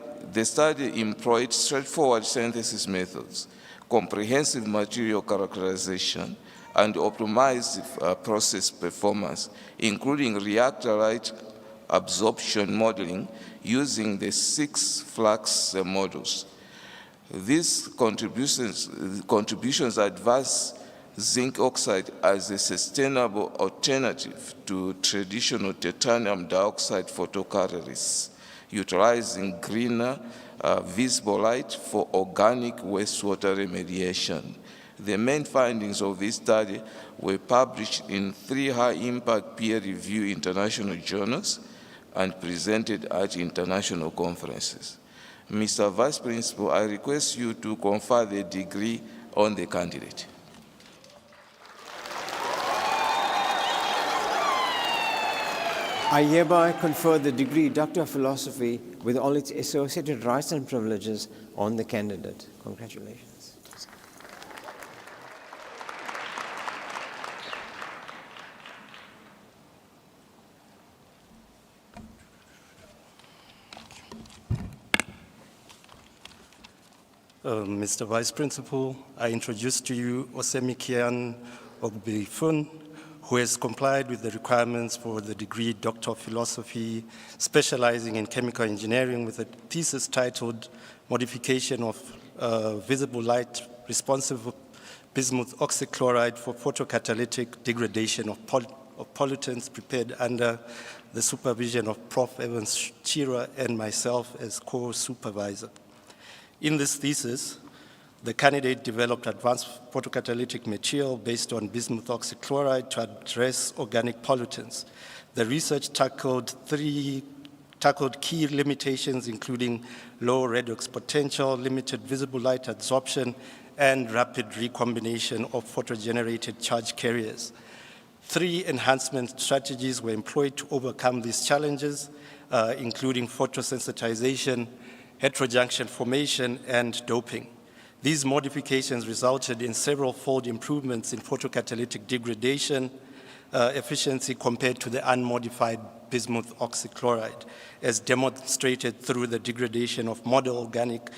employed straightforward synthesis methods, comprehensive material characterization, and optimized process performance, including reactor light absorption modeling using the 6 flux models. These contributions advance zinc oxide as a sustainable alternative to traditional titanium dioxide photocatalysts, utilizing greener visible light for organic wastewater remediation. The main findings of this study were published in 3 high-impact peer-reviewed international journals and presented at international conferences. Mr. Vice Principal, I request you to confer the degree on the candidate. I hereby confer the degree Doctor of Philosophy with all its associated rights and privileges on the candidate. Congratulations. Mr. Vice Principal, I introduce to you Osemikian Ogbifun, who has complied with the requirements for the degree Doctor of Philosophy, specializing in chemical engineering with a thesis titled Modification of Visible Light Responsive Bismuth Oxychloride for Photocatalytic Degradation of Pollutants, prepared under the supervision of Prof. Evans Chira and myself as co-supervisor. In this thesis, the candidate developed advanced photocatalytic material based on bismuth oxychloride to address organic pollutants. The research tackled key limitations, including low redox potential, limited visible light absorption, and rapid recombination of photogenerated charge carriers. 3 enhancement strategies were employed to overcome these challenges, including photosensitization, heterojunction formation, and doping. These modifications resulted in several-fold improvements in photocatalytic degradation efficiency compared to the unmodified bismuth oxychloride, as demonstrated through the degradation of model organic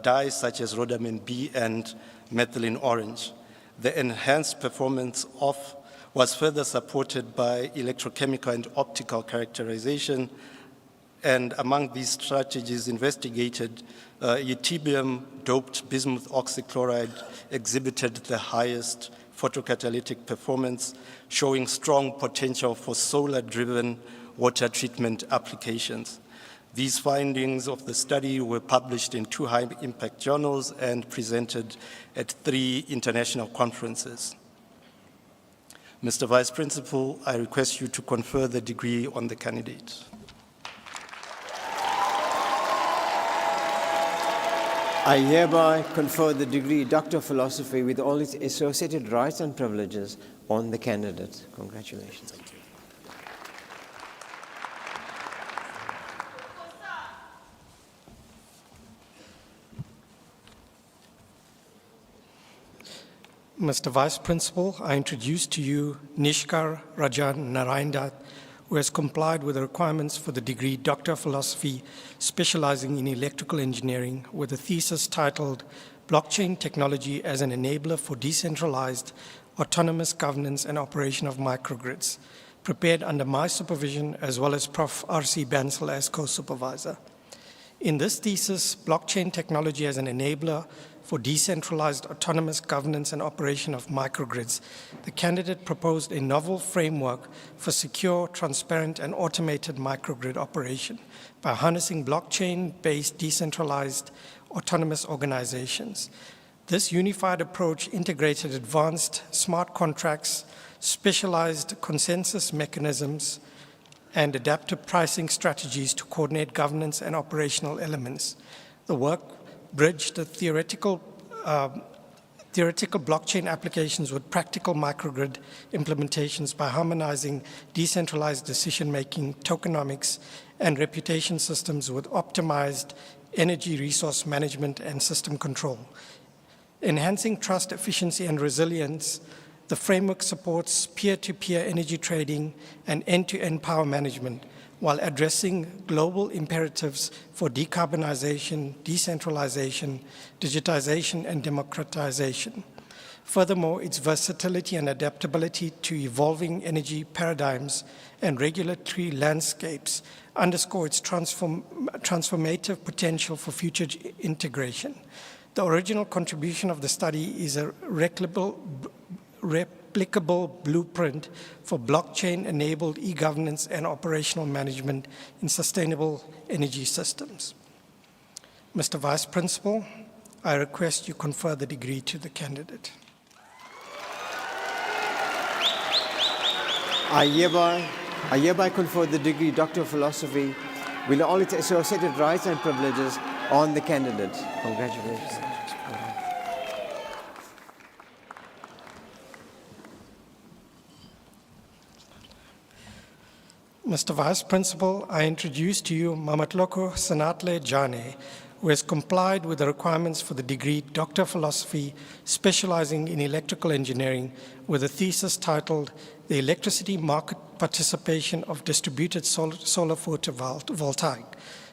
dyes such as rhodamine B and methylene orange. The enhanced performance was further supported by electrochemical and optical characterization, and among these strategies investigated, ytterbium-doped bismuth oxychloride exhibited the highest photocatalytic performance, showing strong potential for solar-driven water treatment applications. These findings of the study were published in 2 high-impact journals and presented at 3 international conferences. Mr. Vice Principal, I request you to confer the degree on the candidate. I hereby confer the degree Doctor of Philosophy with all its associated rights and privileges on the candidate. Congratulations. Thank you. Mr. Vice Principal, I introduce to you Nishkar Rajan Narayandat, who has complied with the requirements for the degree Doctor of Philosophy, specializing in electrical engineering, with a thesis titled Blockchain Technology as an Enabler for Decentralized, Autonomous Governance and Operation of Microgrids, prepared under my supervision as well as Prof. R.C. Bansal as co-supervisor. In this thesis, Blockchain Technology as an Enabler for Decentralized, Autonomous Governance and Operation of Microgrids, the candidate proposed a novel framework for secure, transparent, and automated microgrid operation by harnessing blockchain-based decentralized autonomous organizations. This unified approach integrated advanced smart contracts, specialized consensus mechanisms, and adaptive pricing strategies to coordinate governance and operational elements. The work bridged the theoretical blockchain applications with practical microgrid implementations by harmonizing decentralized decision-making, tokenomics, and reputation systems with optimized energy resource management and system control. Enhancing trust, efficiency, and resilience, the framework supports peer-to-peer energy trading and end-to-end power management while addressing global imperatives for decarbonization, decentralization, digitization, and democratization. Furthermore, its versatility and adaptability to evolving energy paradigms and regulatory landscapes underscore its transformative potential for future integration. The original contribution of the study is a replicable blueprint for blockchain-enabled e-governance and operational management in sustainable energy systems. Mr. Vice Principal, I request you confer the degree to the candidate. I hereby confer the degree Doctor of Philosophy with all its associated rights and privileges on the candidate. Congratulations. Mr. Vice Principal, I introduce to you Mamatloko Sanatle Jane, who has complied with the requirements for the degree Doctor of Philosophy, specializing in electrical engineering, with a thesis titled The Electricity Market Participation of Distributed Solar Photovoltaic,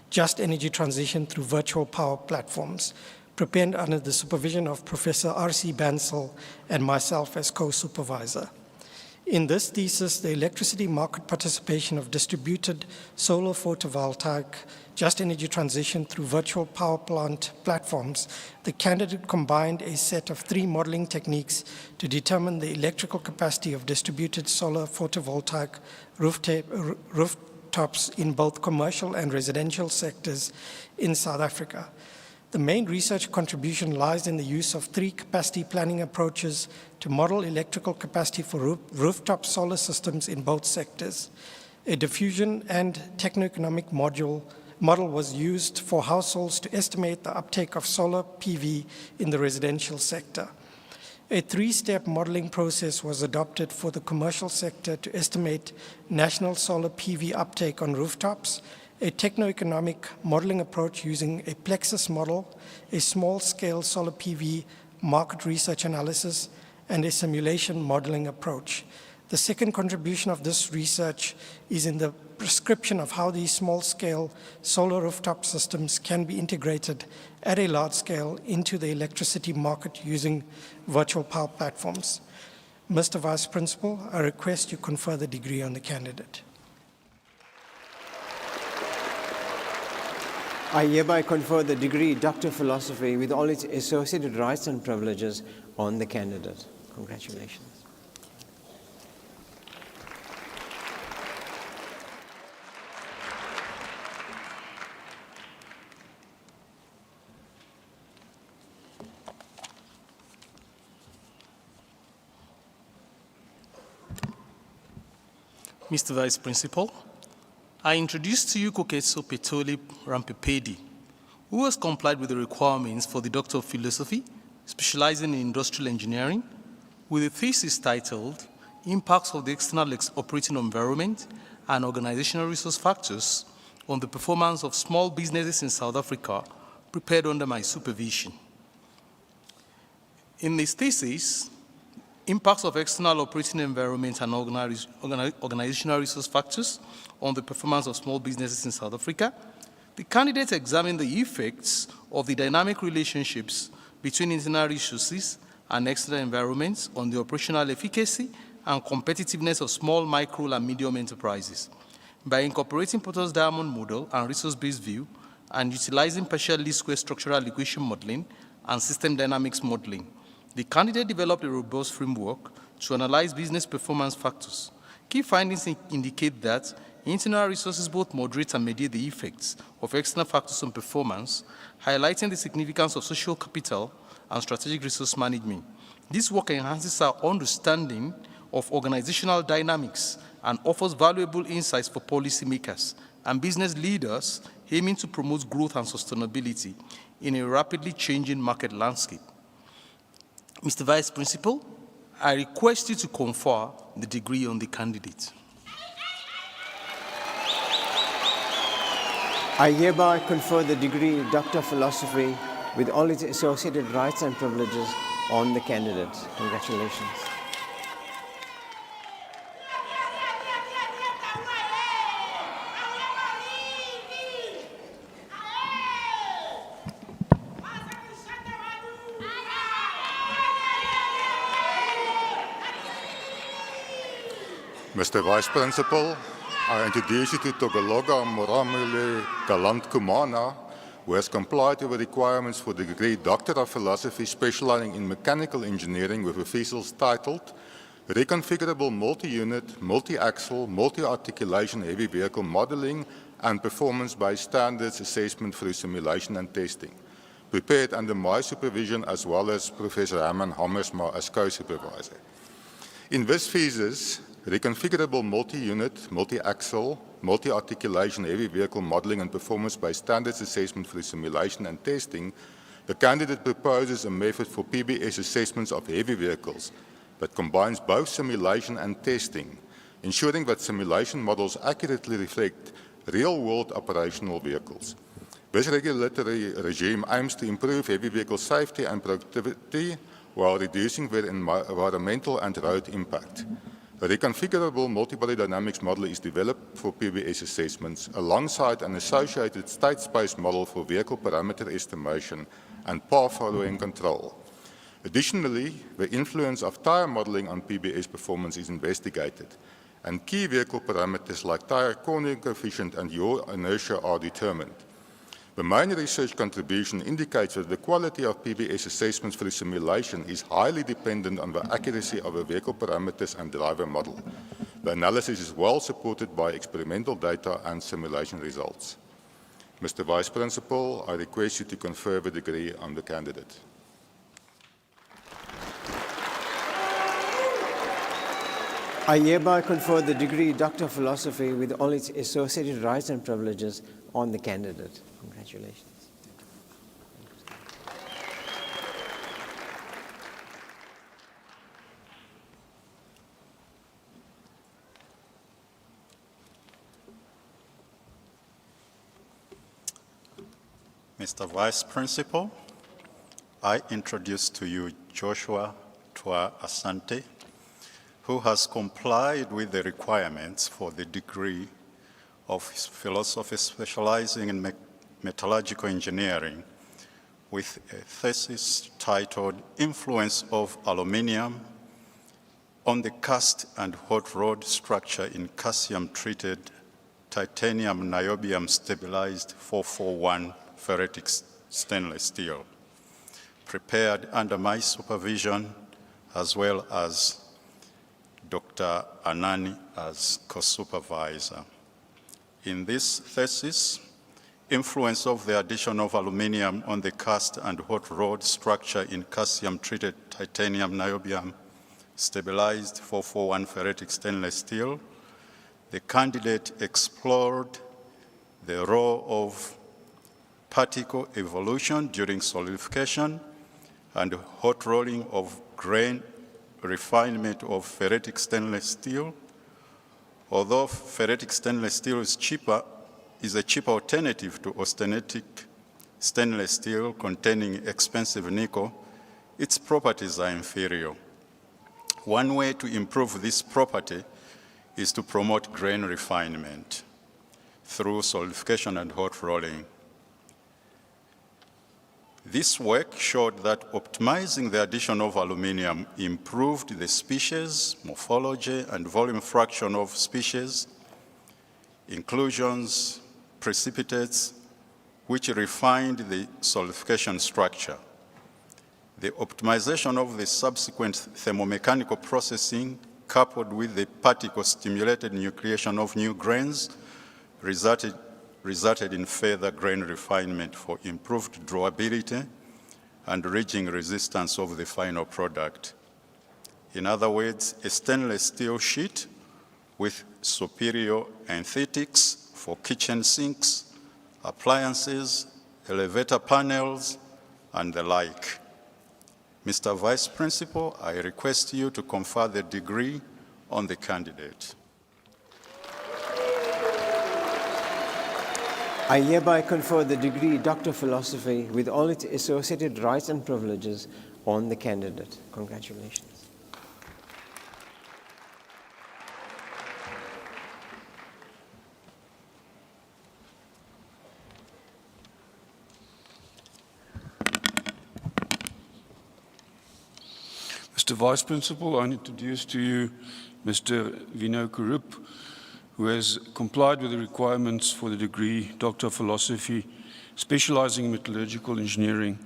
Just Energy Transition Through Virtual Power Platforms, prepared under the supervision of Professor R.C. Bansal and myself as co-supervisor. In this thesis, the electricity market participation of distributed solar photovoltaic, just energy transition through virtual power plant platforms, the candidate combined a set of 3 modeling techniques to determine the electrical capacity of distributed solar photovoltaic rooftops in both commercial and residential sectors in South Africa. The main research contribution lies in the use of 3 capacity planning approaches to model electrical capacity for rooftop solar systems in both sectors. A diffusion and techno-economic model was used for households to estimate the uptake of solar PV in the residential sector. A 3-step modeling process was adopted for the commercial sector to estimate national solar PV uptake on rooftops, a techno-economic modeling approach using a plexus model, a small-scale solar PV market research analysis, and a simulation modeling approach. The second contribution of this research is in the prescription of how these small-scale solar rooftop systems can be integrated at a large scale into the electricity market using virtual power platforms. Mr. Vice Principal, I request you confer the degree on the candidate. I hereby confer the degree Doctor of Philosophy with all its associated rights and privileges on the candidate. Congratulations. Mr. Vice Principal, I introduce to you Kokeso Petoli Rampepedi, who has complied with the requirements for the Doctor of Philosophy, specializing in industrial engineering, with a thesis titled Impacts of the External Operating Environment and Organizational Resource Factors on the Performance of Small Businesses in South Africa, prepared under my supervision. In this thesis, Impacts of External Operating Environment and Organizational Resource Factors on the Performance of Small Businesses in South Africa, the candidates examined the effects of the dynamic relationships between internal resources and external environments on the operational efficacy and competitiveness of small, micro, and medium enterprises. By incorporating Porter's diamond model and resource-based view and utilizing partial least square structural equation modeling and system dynamics modeling, the candidate developed a robust framework to analyze business performance factors. Key findings indicate that internal resources both moderate and mediate the effects of external factors on performance, highlighting the significance of social capital and strategic resource management. This work enhances our understanding of organizational dynamics and offers valuable insights for policymakers and business leaders aiming to promote growth and sustainability in a rapidly changing market landscape. Mr. Vice Principal, I request you to confer the degree on the candidate. I hereby confer the degree Doctor of Philosophy with all its associated rights and privileges on the candidate. Congratulations. Mr. Vice Principal, I introduce you to Togologa Moramule Galant Kumana, who has complied with the requirements for the degree Doctor of Philosophy specializing in mechanical engineering with a thesis titled Reconfigurable Multi-Unit, Multi-Axle, Multi-Articulation Heavy Vehicle Modeling and Performance-Based Standards Assessment through Simulation and Testing, prepared under my supervision as well as Professor Herman Hammersma as co-supervisor. In this thesis, Reconfigurable Multi-Unit, Multi-Axle, Multi-Articulation Heavy Vehicle Modeling and Performance-Based Standards Assessment through Simulation and Testing, the candidate proposes a method for PBS assessments of heavy vehicles that combines both simulation and testing, ensuring that simulation models accurately reflect real-world operational vehicles. This regulatory regime aims to improve heavy vehicle safety and productivity while reducing their environmental and road impact. A reconfigurable multi-body dynamics model is developed for PBS assessments alongside an associated state space model for vehicle parameter estimation and path following control. Additionally, the influence of tire modeling on PBS performance is investigated, and key vehicle parameters like tire cornering coefficient and yaw inertia are determined. The main research contribution indicates that the quality of PBS assessments through simulation is highly dependent on the accuracy of the vehicle parameters and driver model. The analysis is well supported by experimental data and simulation results. Mr. Vice Principal, I request you to confer the degree on the candidate. I hereby confer the degree Doctor of Philosophy with all its associated rights and privileges on the candidate. Congratulations. Mr. Vice Principal, I introduce to you Joshua Twa Asante, who has complied with the requirements for the degree of philosophy specializing in metallurgical engineering with a thesis titled Influence of Aluminium on the Cast and Hot Rod Structure in Calcium-Treated Titanium Niobium Stabilized 441 Ferritic Stainless Steel, prepared under my supervision as well as Dr. Anani as co-supervisor. In this thesis, influence of the addition of aluminium on the cast and hot rod structure in calcium-treated titanium niobium stabilized 441 ferritic stainless steel, The candidate explored the role of particle evolution during solidification and hot rolling of grain refinement of ferritic stainless steel. Although ferritic stainless steel is a cheaper alternative to austenitic stainless steel containing expensive nickel, its properties are inferior. One way to improve this property is to promote grain refinement through solidification and hot rolling. This work showed that optimizing the addition of aluminum improved the species, morphology, and volume fraction of species, inclusions, precipitates, which refined the solidification structure. The optimization of the subsequent thermomechanical processing, coupled with the particle-stimulated nucleation of new grains, resulted in further grain refinement for improved drawability and ridging resistance of the final product. In other words, a stainless steel sheet with superior aesthetics for kitchen sinks, appliances, elevator panels, and the like. Mr. Vice Principal, I request you to confer the degree on the candidate. I hereby confer the degree Doctor of Philosophy with all its associated rights and privileges on the candidate. Congratulations. Mr. Vice Principal, I introduce to you Mr. Vino Kurup, who has complied with the requirements for the degree Doctor of Philosophy, specializing in metallurgical engineering,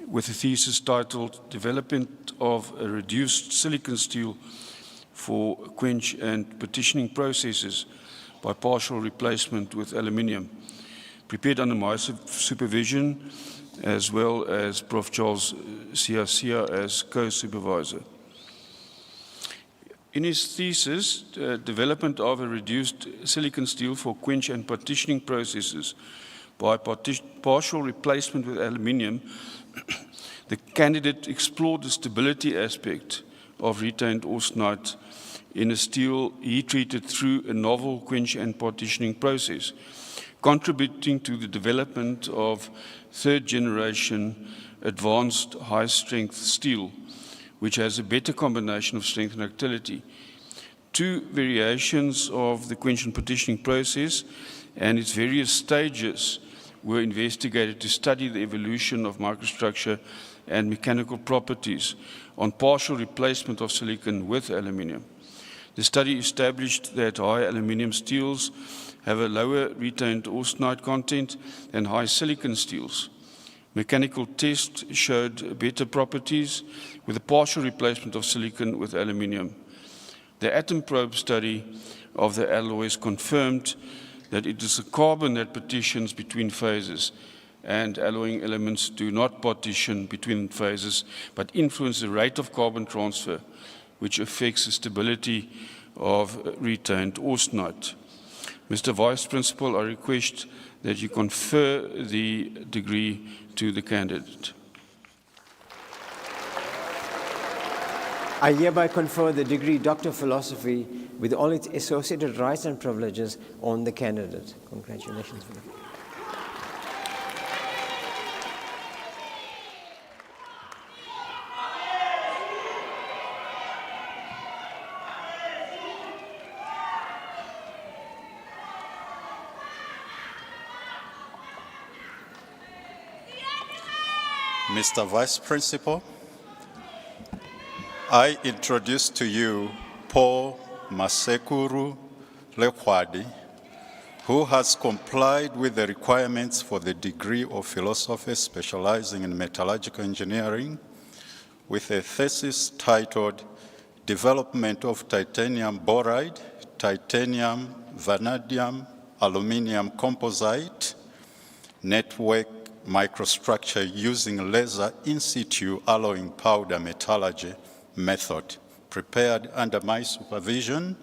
with a thesis titled Development of a Reduced Silicon Steel for Quench and Partitioning Processes by Partial Replacement with Aluminium, prepared under my supervision, as well as Prof. Charles Siasia as co-supervisor. In his thesis, Development of a Reduced Silicon Steel for Quench and Partitioning Processes by Partial Replacement with Aluminium, the candidate explored the stability aspect of retained austenite in a steel heat-treated through a novel quench and partitioning process, contributing to the development of third-generation advanced high-strength steel, which has a better combination of strength and ductility. Two variations of the quench and partitioning process and its various stages were investigated to study the evolution of microstructure and mechanical properties on partial replacement of silicon with aluminium. The study established that high aluminium steels have a lower retained austenite content than high silicon steels. Mechanical tests showed better properties with a partial replacement of silicon with aluminium. The atom probe study of the alloys confirmed that it is the carbon that partitions between phases, and alloying elements do not partition between phases, but influence the rate of carbon transfer, which affects the stability of retained austenite. Mr. Vice Principal, I request that you confer the degree to the candidate. I hereby confer the degree Doctor of Philosophy with all its associated rights and privileges on the candidate. Congratulations. Mr. Vice Principal, I introduce to you Paul Masekuru Lekwadi, who has complied with the requirements for the degree of philosophy specializing in metallurgical engineering with a thesis titled Development of Titanium Boride, Titanium, Vanadium, Aluminium Composite, Network Microstructure using laser in situ alloying powder metallurgy method, prepared under my supervision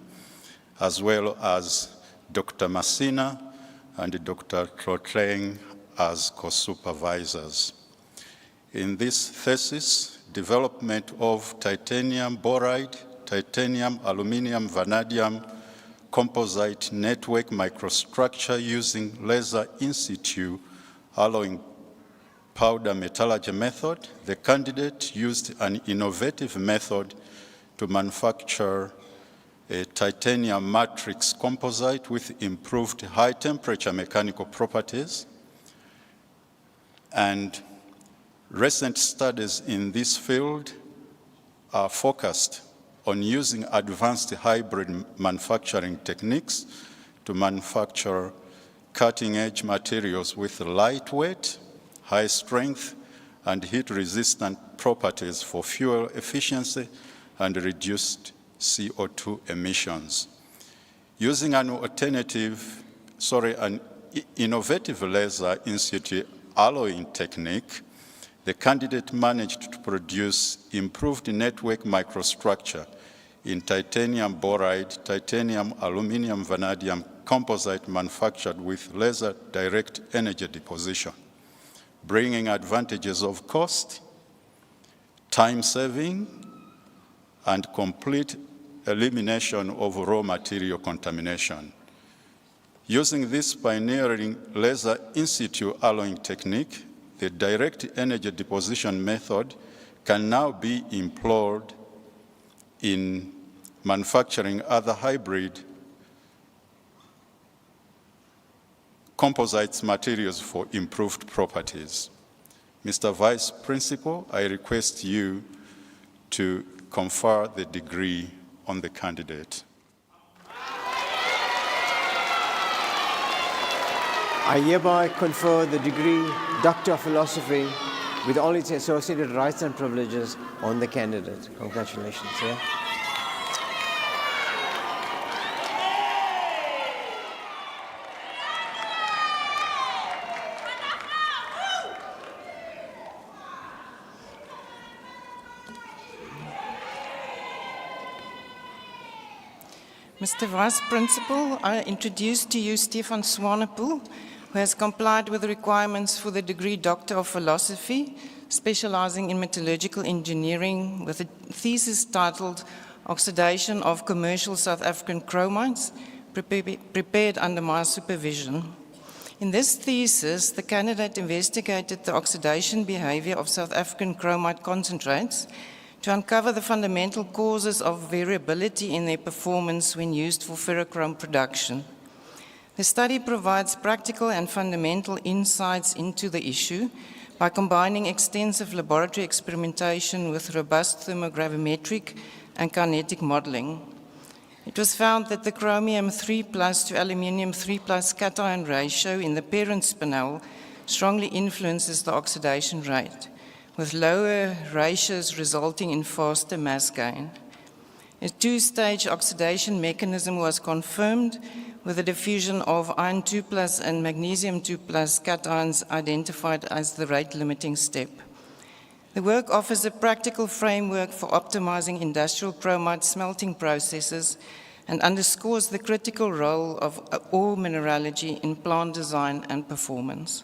as well as Dr. Massina and Dr. Clotreng as co-supervisors. In this thesis, development of titanium boride, titanium aluminium vanadium composite network microstructure using laser in situ alloying powder metallurgy method, the candidate used an innovative method to manufacture a titanium matrix composite with improved high temperature mechanical properties. And recent studies in this field are focused on using advanced hybrid manufacturing techniques to manufacture cutting-edge materials with lightweight, high strength, and heat-resistant properties for fuel efficiency and reduced CO2 emissions. Using an innovative laser in situ alloying technique, the candidate managed to produce improved network microstructure in titanium boride, titanium aluminium vanadium composite manufactured with laser direct energy deposition, bringing advantages of cost, time saving, and complete elimination of raw material contamination. Using this pioneering laser in situ alloying technique, the direct energy deposition method can now be employed in manufacturing other hybrid composites materials for improved properties. Mr. Vice Principal, I request you to confer the degree on the candidate. I hereby confer the degree Doctor of Philosophy with all its associated rights and privileges on the candidate. Congratulations. Yeah? Mr. Vice Principal, I introduce to you Stefan Swanepoel, who has complied with the requirements for the degree Doctor of Philosophy, specializing in metallurgical engineering with a thesis titled Oxidation of Commercial South African Chromites, prepared under my supervision. In this thesis, the candidate investigated the oxidation behavior of South African chromite concentrates to uncover the fundamental causes of variability in their performance when used for ferrochrome production. The study provides practical and fundamental insights into the issue by combining extensive laboratory experimentation with robust thermogravimetric and kinetic modeling. It was found that the chromium 3+ to aluminium 3+ cation ratio in the parent spinel strongly influences the oxidation rate, with lower ratios resulting in faster mass gain. A two-stage oxidation mechanism was confirmed with the diffusion of iron 2+ and magnesium 2+ cations identified as the rate-limiting step. The work offers a practical framework for optimizing industrial chromite smelting processes and underscores the critical role of ore mineralogy in plant design and performance.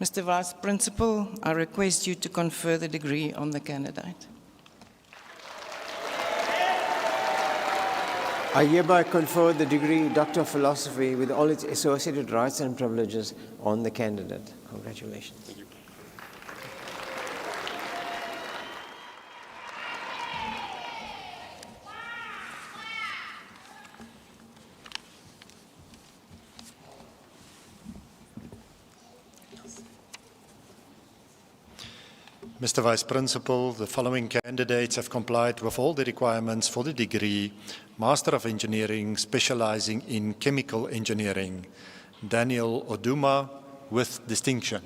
Mr. Vice Principal, I request you to confer the degree on the candidate. I hereby confer the degree Doctor of Philosophy with all its associated rights and privileges on the candidate. Congratulations. Thank you. Mr. Vice Principal, the following candidates have complied with all the requirements for the degree Master of Engineering specializing in Chemical Engineering. Daniel Oduma with distinction.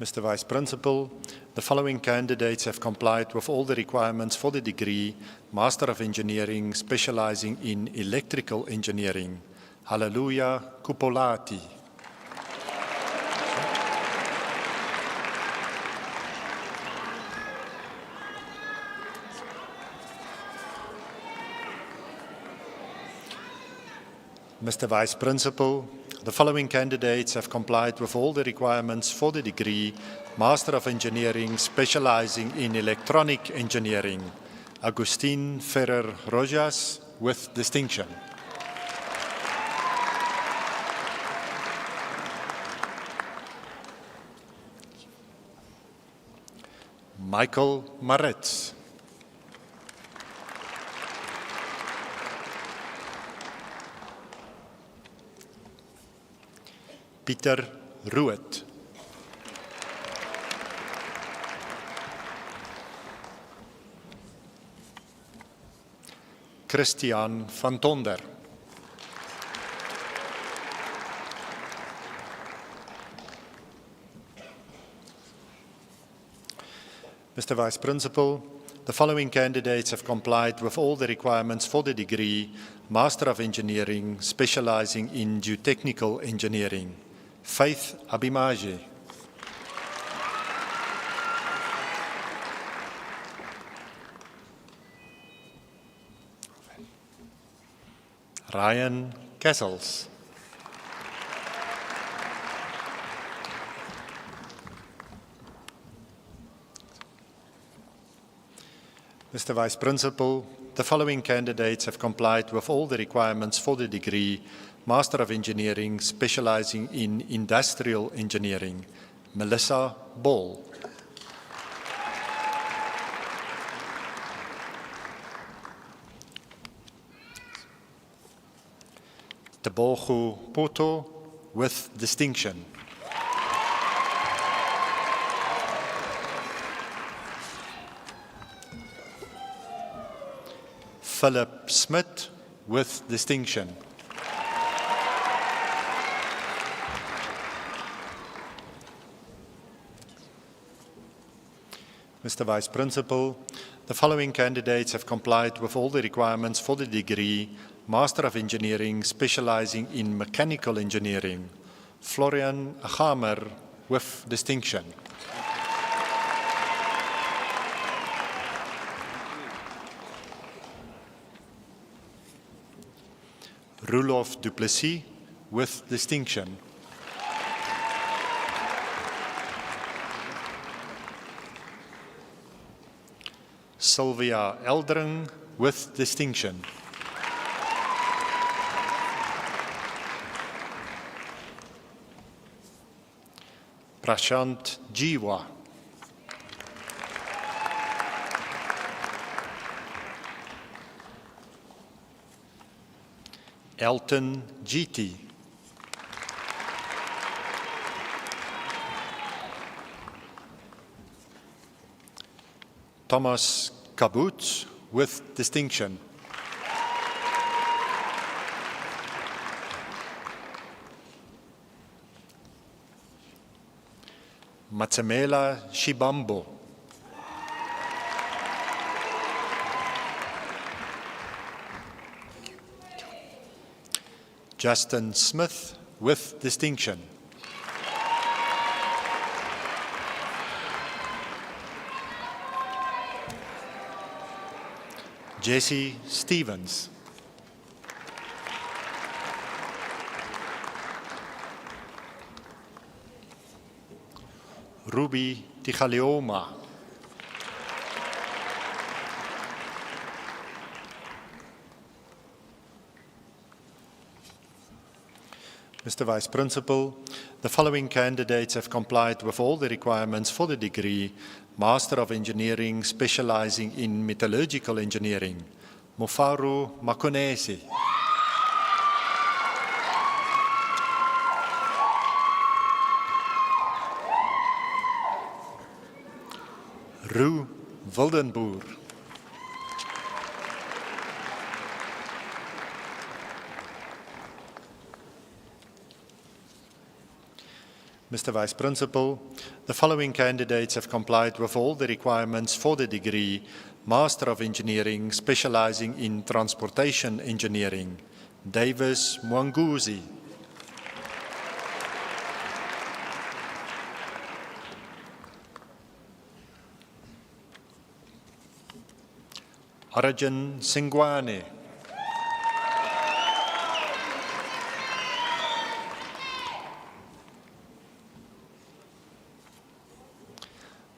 Mr. Vice Principal, the following candidates have complied with all the requirements for the degree Master of Engineering specializing in Electrical Engineering. Hallelujah Kupolati. Mr. Vice Principal, the following candidates have complied with all the requirements for the degree Master of Engineering specializing in electronic engineering. Agustin Ferrer Rojas with distinction. Michael Maritz. Pieter Rood. Christian van Tonder. Mr. Vice Principal, the following candidates have complied with all the requirements for the degree Master of Engineering specializing in geotechnical engineering. Faith Abimaje. Ryan Kessels. Mr. Vice Principal, the following candidates have complied with all the requirements for the degree Master of Engineering specializing in industrial engineering. Melissa Ball. Tebogo Poto with distinction. Philip Smith with distinction. Mr. Vice Principal, the following candidates have complied with all the requirements for the degree Master of Engineering specializing in mechanical engineering. Florian Achamer with distinction. Roelof Duplessis with distinction. Sylvia Eldring with distinction. Prashant Jiwa. Elton GT. Thomas Kaboots with distinction. Matsamela Shibambo. Justin Smith with distinction. Jesse Stevens. Ruby Tigalioma. Mr. Vice Principal, the following candidates have complied with all the requirements for the degree Master of Engineering specializing in metallurgical engineering. Mofaru Makonesi. Roo Wildenboer. Mr. Vice Principal, the following candidates have complied with all the requirements for the degree Master of Engineering specializing in transportation engineering. Davis Mwanguzi. Arjun Singwane.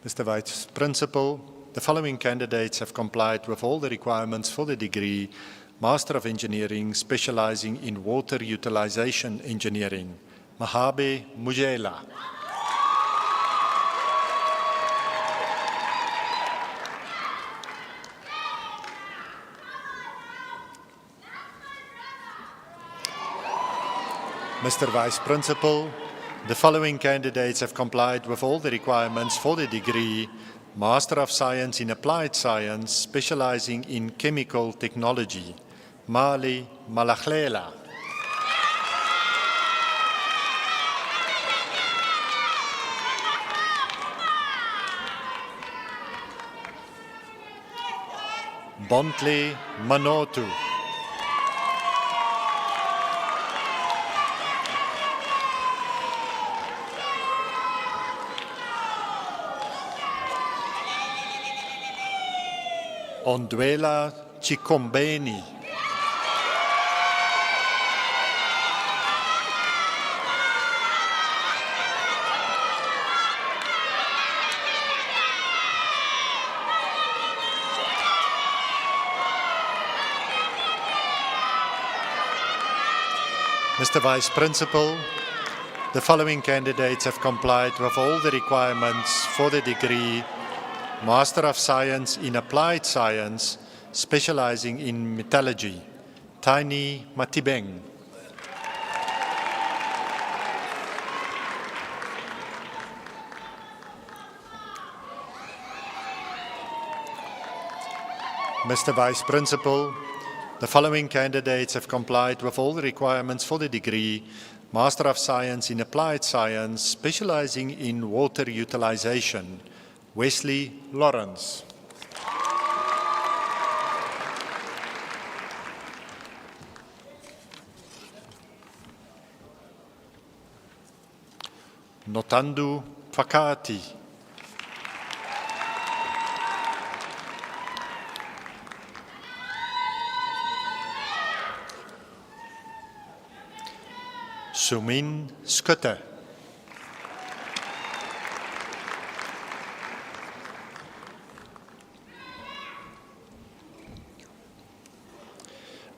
Mr. Vice Principal, the following candidates have complied with all the requirements for the degree Master of Engineering specializing in water utilization engineering. Mahabe Mujela. Mr. Vice Principal, the following candidates have complied with all the requirements for the degree Master of Science in Applied Science, specializing in chemical technology. Mali Malachlela. Bontle Manotu. Ondwela Chikombeni. Mr. Vice Principal, the following candidates have complied with all the requirements for the degree Master of Science in Applied Science, specializing in metallurgy. Taini Matibeng. Mr. Vice Principal, the following candidates have complied with all the requirements for the degree Master of Science in Applied Science, specializing in water utilization. Wesley Lawrence. Notandu Fakati. Sumin Skutte.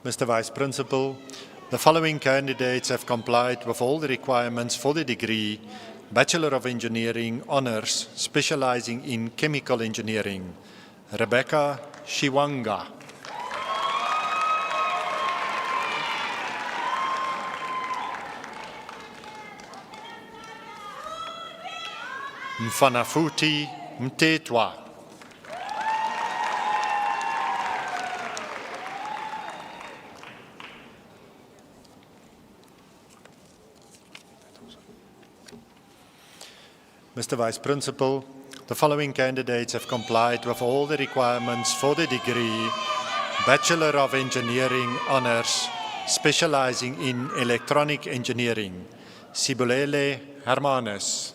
Mr. Vice Principal, the following candidates have complied with all the requirements for the degree Bachelor of Engineering Honours, specializing in chemical engineering. Rebecca Shiwanga. Mfanafuti Mtetwa. Mr. Vice Principal, the following candidates have complied with all the requirements for the degree Bachelor of Engineering Honours, specializing in electronic engineering. Sibulele Hermanus.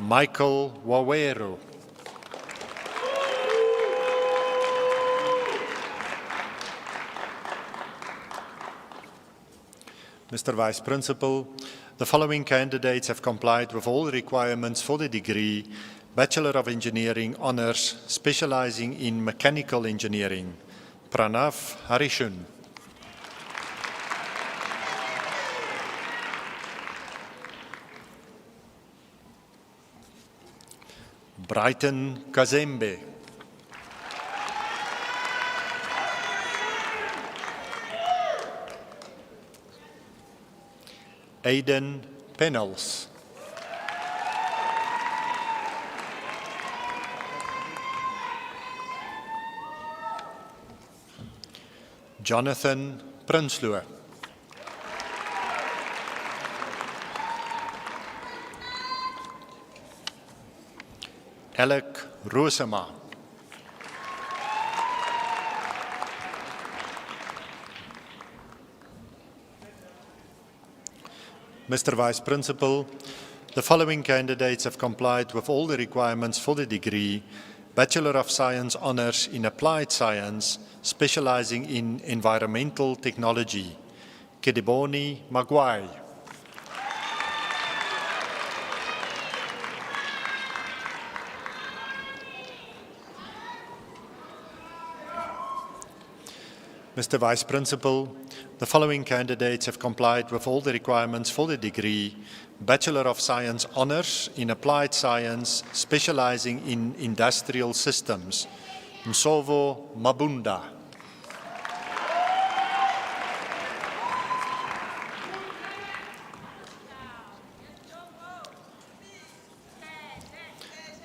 Michael Waweru. Mr. Vice Principal, the following candidates have complied with all the requirements for the degree Bachelor of Engineering Honours, specializing in mechanical engineering. Pranav Harishun. Brighton Kazembe. Aidan Pennells. Jonathan Prinsloo. Alec Rosema. Mr. Vice Principal, the following candidates have complied with all the requirements for the degree Bachelor of Science Honours in Applied Science, specializing in environmental technology, Kediboni Magwai. Mr. Vice Principal, the following candidates have complied with all the requirements for the degree Bachelor of Science Honours in Applied Science, specializing in industrial systems, Msovo Mabunda.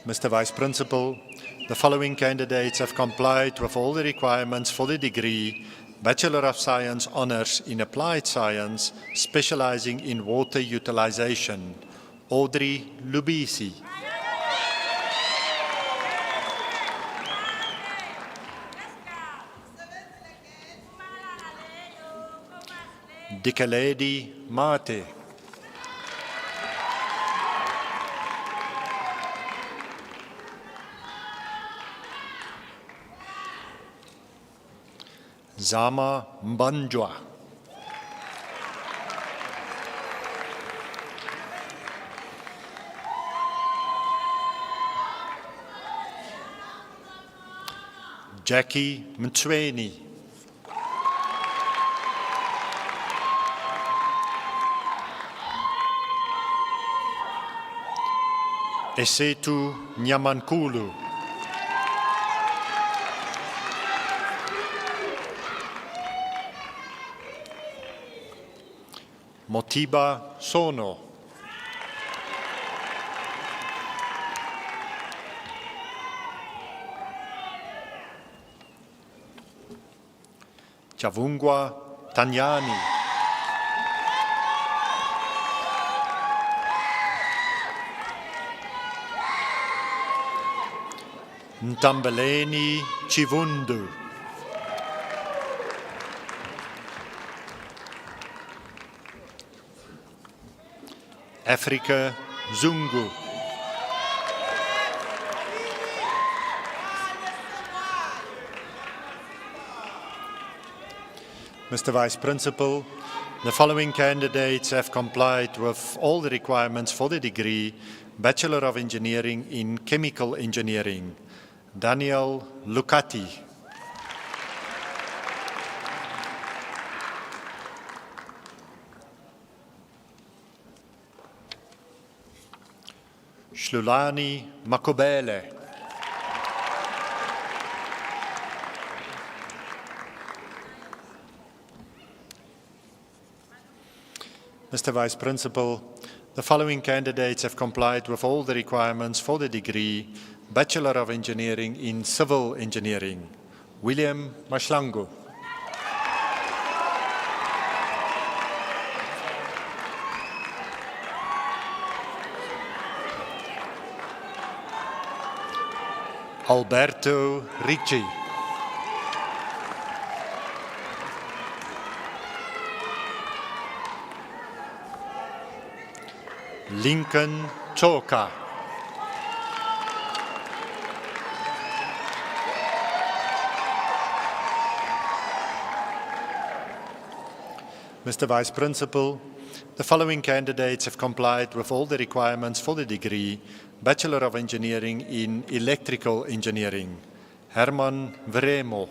Mr. Vice Principal, the following candidates have complied with all the requirements for the degree Bachelor of Science Honours in Applied Science, specializing in water utilization, Audrey Lubisi. Dikaledi Mate. Zama Mbanjwa. Jackie Mtsweni. Esetu Nyamankulu. Motiba Sono. Chavungwa Tanyani. Ntambeleni Chivundu. Afrika Zungu. Mr. Vice Principal, the following candidates have complied with all the requirements for the degree Bachelor of Engineering in Chemical Engineering, Daniel Lucati. Shlulani Makobele. Mr. Vice Principal, the following candidates have complied with all the requirements for the degree Bachelor of Engineering in Civil Engineering, William Mashlangu. Alberto Ricci. Lincoln Choka. Mr. Vice Principal, the following candidates have complied with all the requirements for the degree Bachelor of Engineering in Electrical Engineering, Herman Veremo.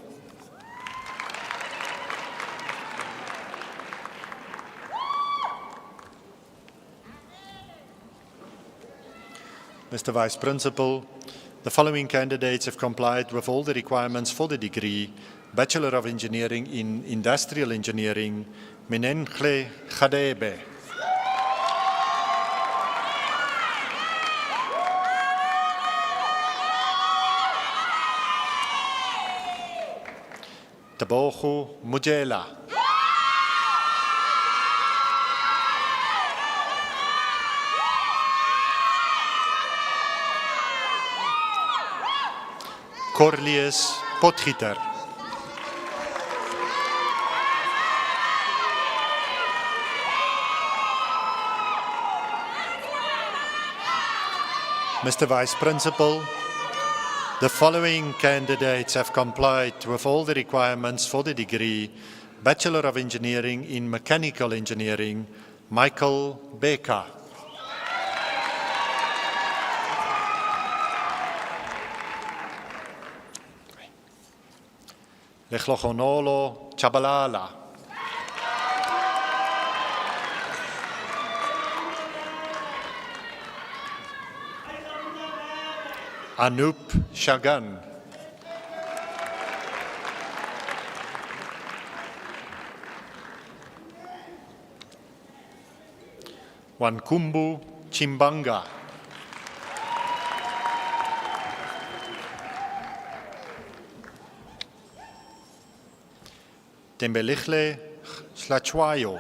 Mr. Vice Principal, the following candidates have complied with all the requirements for the degree Bachelor of Engineering in Industrial Engineering, Menenhle Khadebe. Tabohu Mujela. Corlius Potgieter. Mr. Vice Principal, The following candidates have complied with all the requirements for the degree Bachelor of Engineering in Mechanical Engineering, Michael Baker. Lechlogonolo Chabalala. Anup Shagan. Wankumbu Chimbanga. Tembelichle Slachwayo.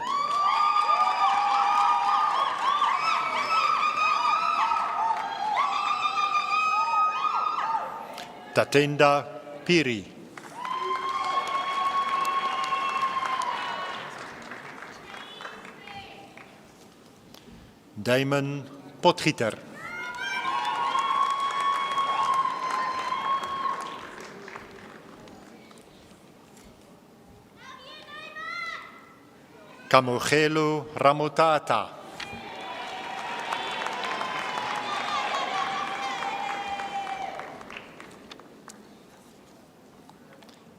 Tatenda Piri. Damon Potgieter. Kamogelo Ramotata.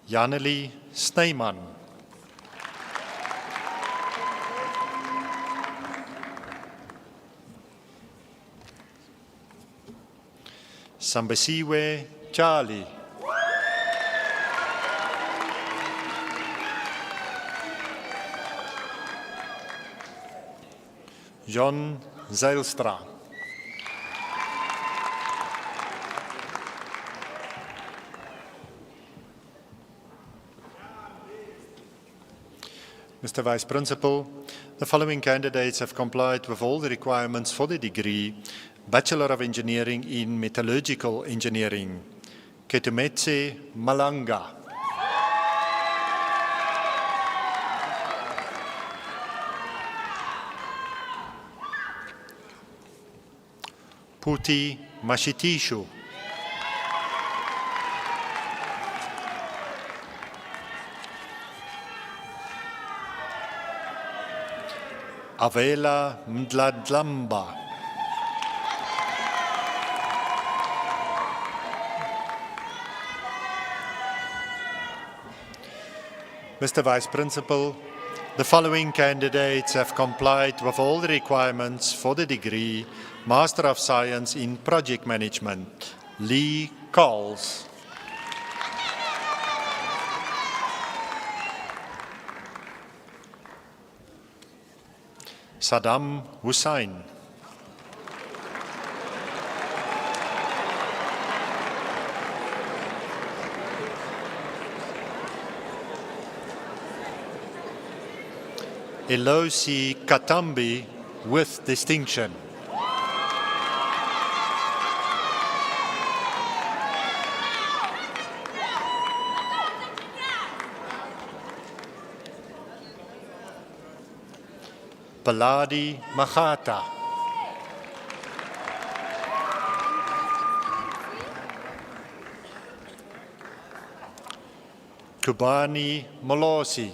Janeli Sneyman. Sambesiwe Charlie. John Zijlstra. Mr. Vice Principal, the following candidates have complied with all the requirements for the degree Bachelor of Engineering in Metallurgical Engineering. Ketumetse Malanga. Puti Mashitishu. Avela Mdladlamba. Mr. Vice Principal, the following candidates have complied with all the requirements for the degree Master of Science in Project Management. Lee Coles. Saddam Hussain. Elosi Katambi with distinction. Paladi Mahata. Kubani Molosi.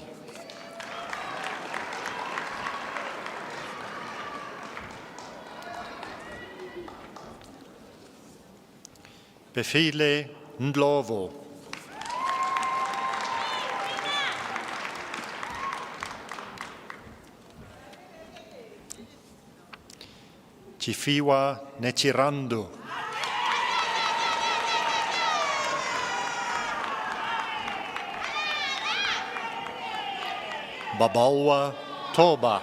Befile Ndlovo. Chifiwa Nechirando. Babalwa Toba.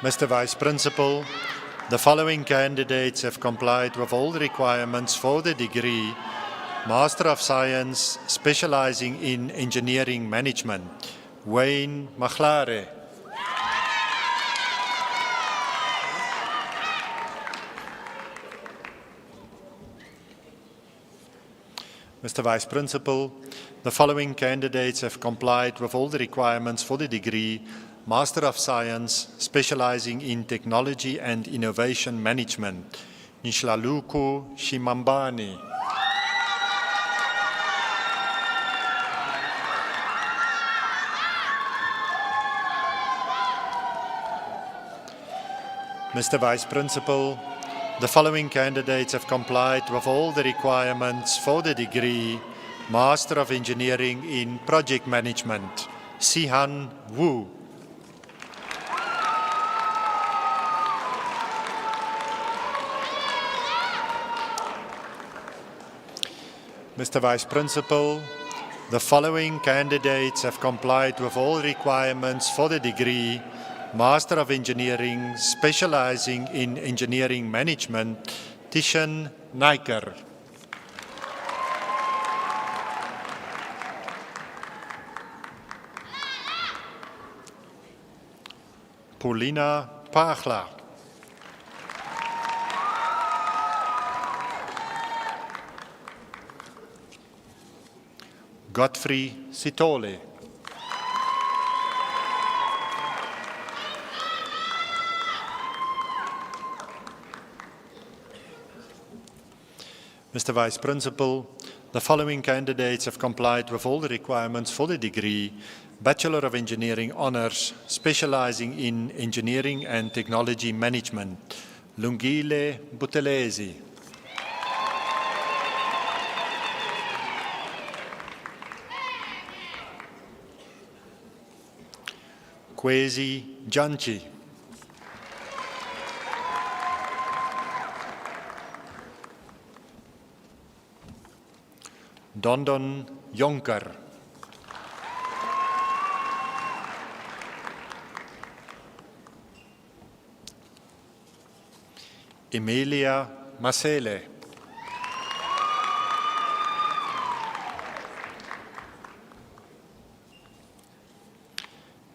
Mr. Vice Principal, the following candidates have complied with all the requirements for the degree Master of Science specializing in Engineering Management. Wayne Machlare. Mr. Vice Principal, the following candidates have complied with all the requirements for the degree Master of Science, specializing in Technology and Innovation Management. Nishlaluku Shimambani. Mr. Vice Principal, the following candidates have complied with all the requirements for the degree Master of Engineering in Project Management. Sihan Wu. Mr. Vice Principal, the following candidates have complied with all requirements for the degree Master of Engineering, specializing in Engineering Management, Tishan Naiker. Paulina Pagla. Godfrey Sitole. Mr. Vice Principal, the following candidates have complied with all the requirements for the degree Bachelor of Engineering Honours, specializing in Engineering and Technology Management. Lungile Buthelezi. Kwesi Janchi. Dondon Jonker. Emilia Masele.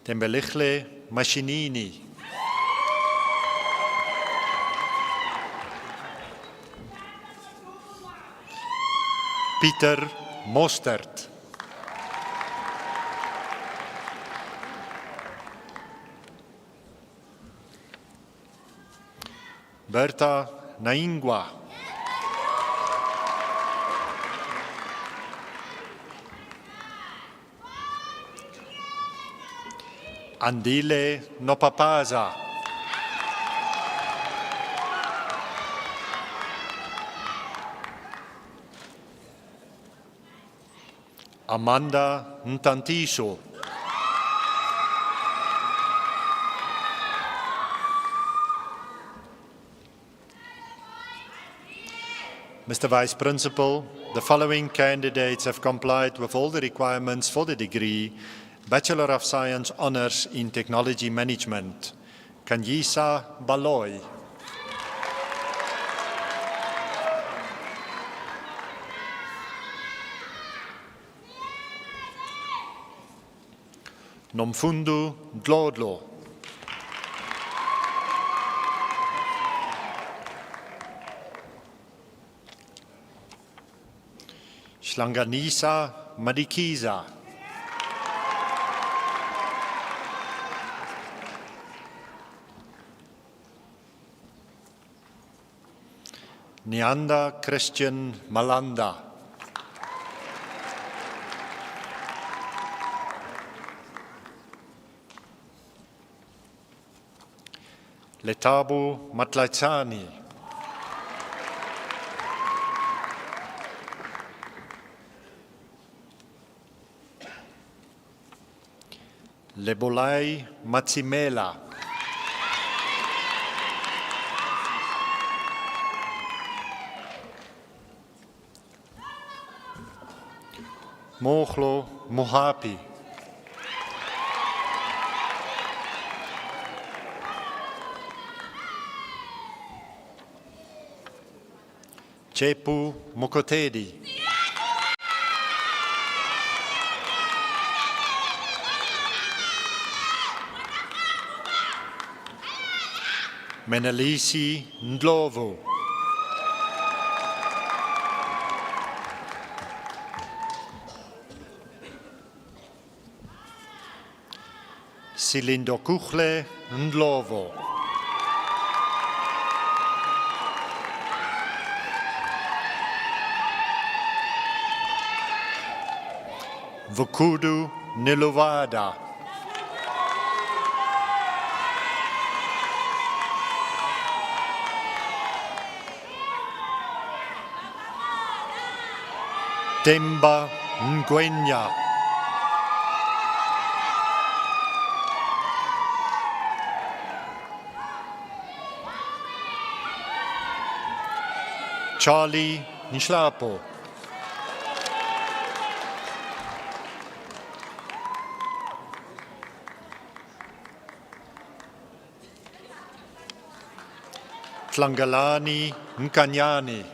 Tembelichle Machinini. Pieter Mostert. Berta Naingwa. Andile Nopapaza. Amanda Ntantiso. Mr. Vice Principal, the following candidates have complied with all the requirements for the degree Bachelor of Science Honours in Technology Management. Kanyisa Baloy. Nomfundo Dlodlo. Shlanganisa Madikiza. Nyanda Christian Malanda. Letabo Matlaitsani. Lebolai Matsimela. Moglo Mohapi. Chepu Mokotedi. Menelisi Ndlovu. Silindokukhle Ndlovo. Vukudu Nilovada. Temba Ngwenya. Charlie Nishlapo. Tlangalani Nkanyani.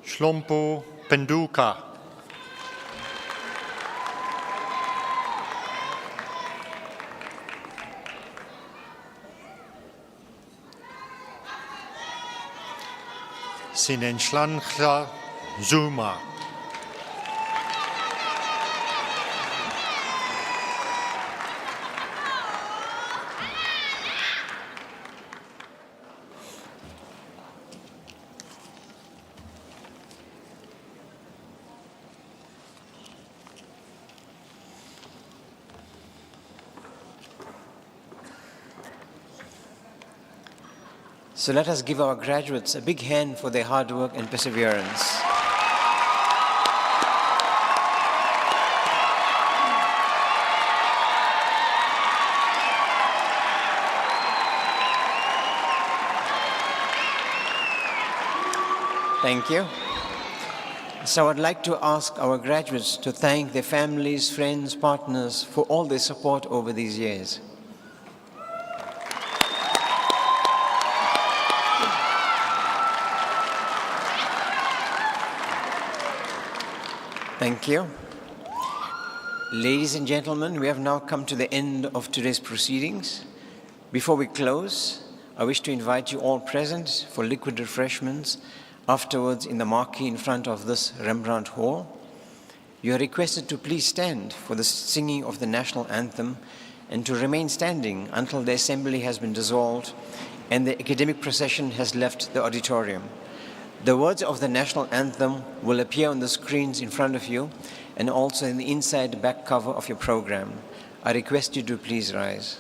Shlompo Penduka. Sinenshlanchla Zuma. So let us give our graduates a big hand for their hard work and perseverance. Thank you. So I'd like to ask our graduates to thank their families, friends, partners for all their support over these years. Thank you. Ladies and gentlemen, we have now come to the end of today's proceedings. Before we close, I wish to invite you all present for liquid refreshments afterwards in the marquee in front of this Rembrandt Hall. You are requested to please stand for the singing of the national anthem and to remain standing until the assembly has been dissolved and the academic procession has left the auditorium. The words of the national anthem will appear on the screens in front of you and also in the inside back cover of your program. I request you to please rise.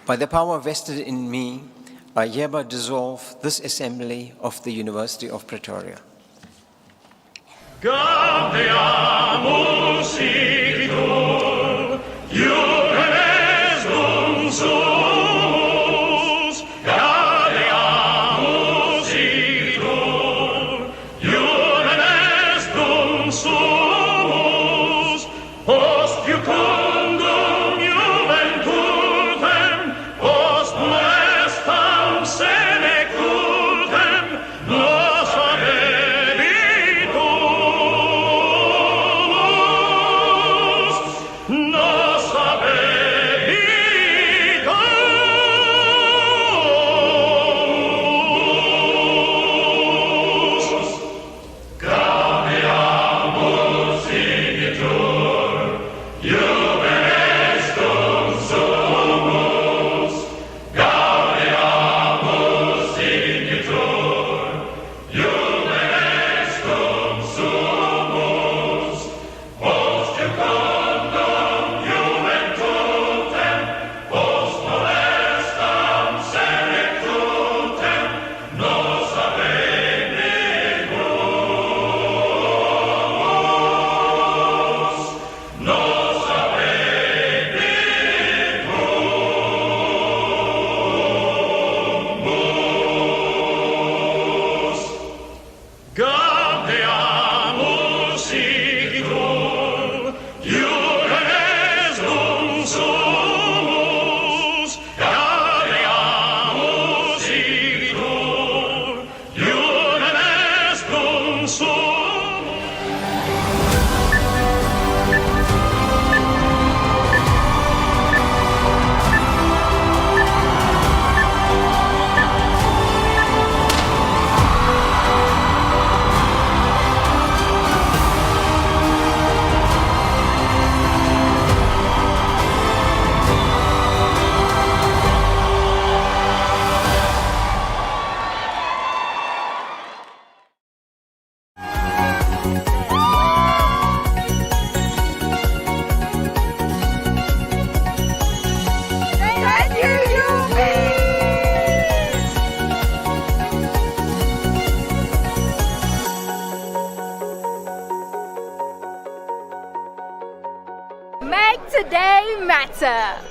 By the power vested in me, I hereby dissolve this assembly of the University of Pretoria. Gaudeamus igitur, iubenes dum sumus. Gaudeamus igitur, iubenes dum sumus. Post iucundum juventutem, post molestam senectutem, nos habebitur. Nos habebitur. Gaudeamus igitur, iubenes dum sumus. Gaudeamus igitur, iubenes dum sumus. Post iucundum juventutem, post molestam senectutem, nos habebitur. Nos habebitur. Gaudeamus igitur, iubenes dum sumus. Gaudeamus igitur, iubenes dum sumus. Make today matter.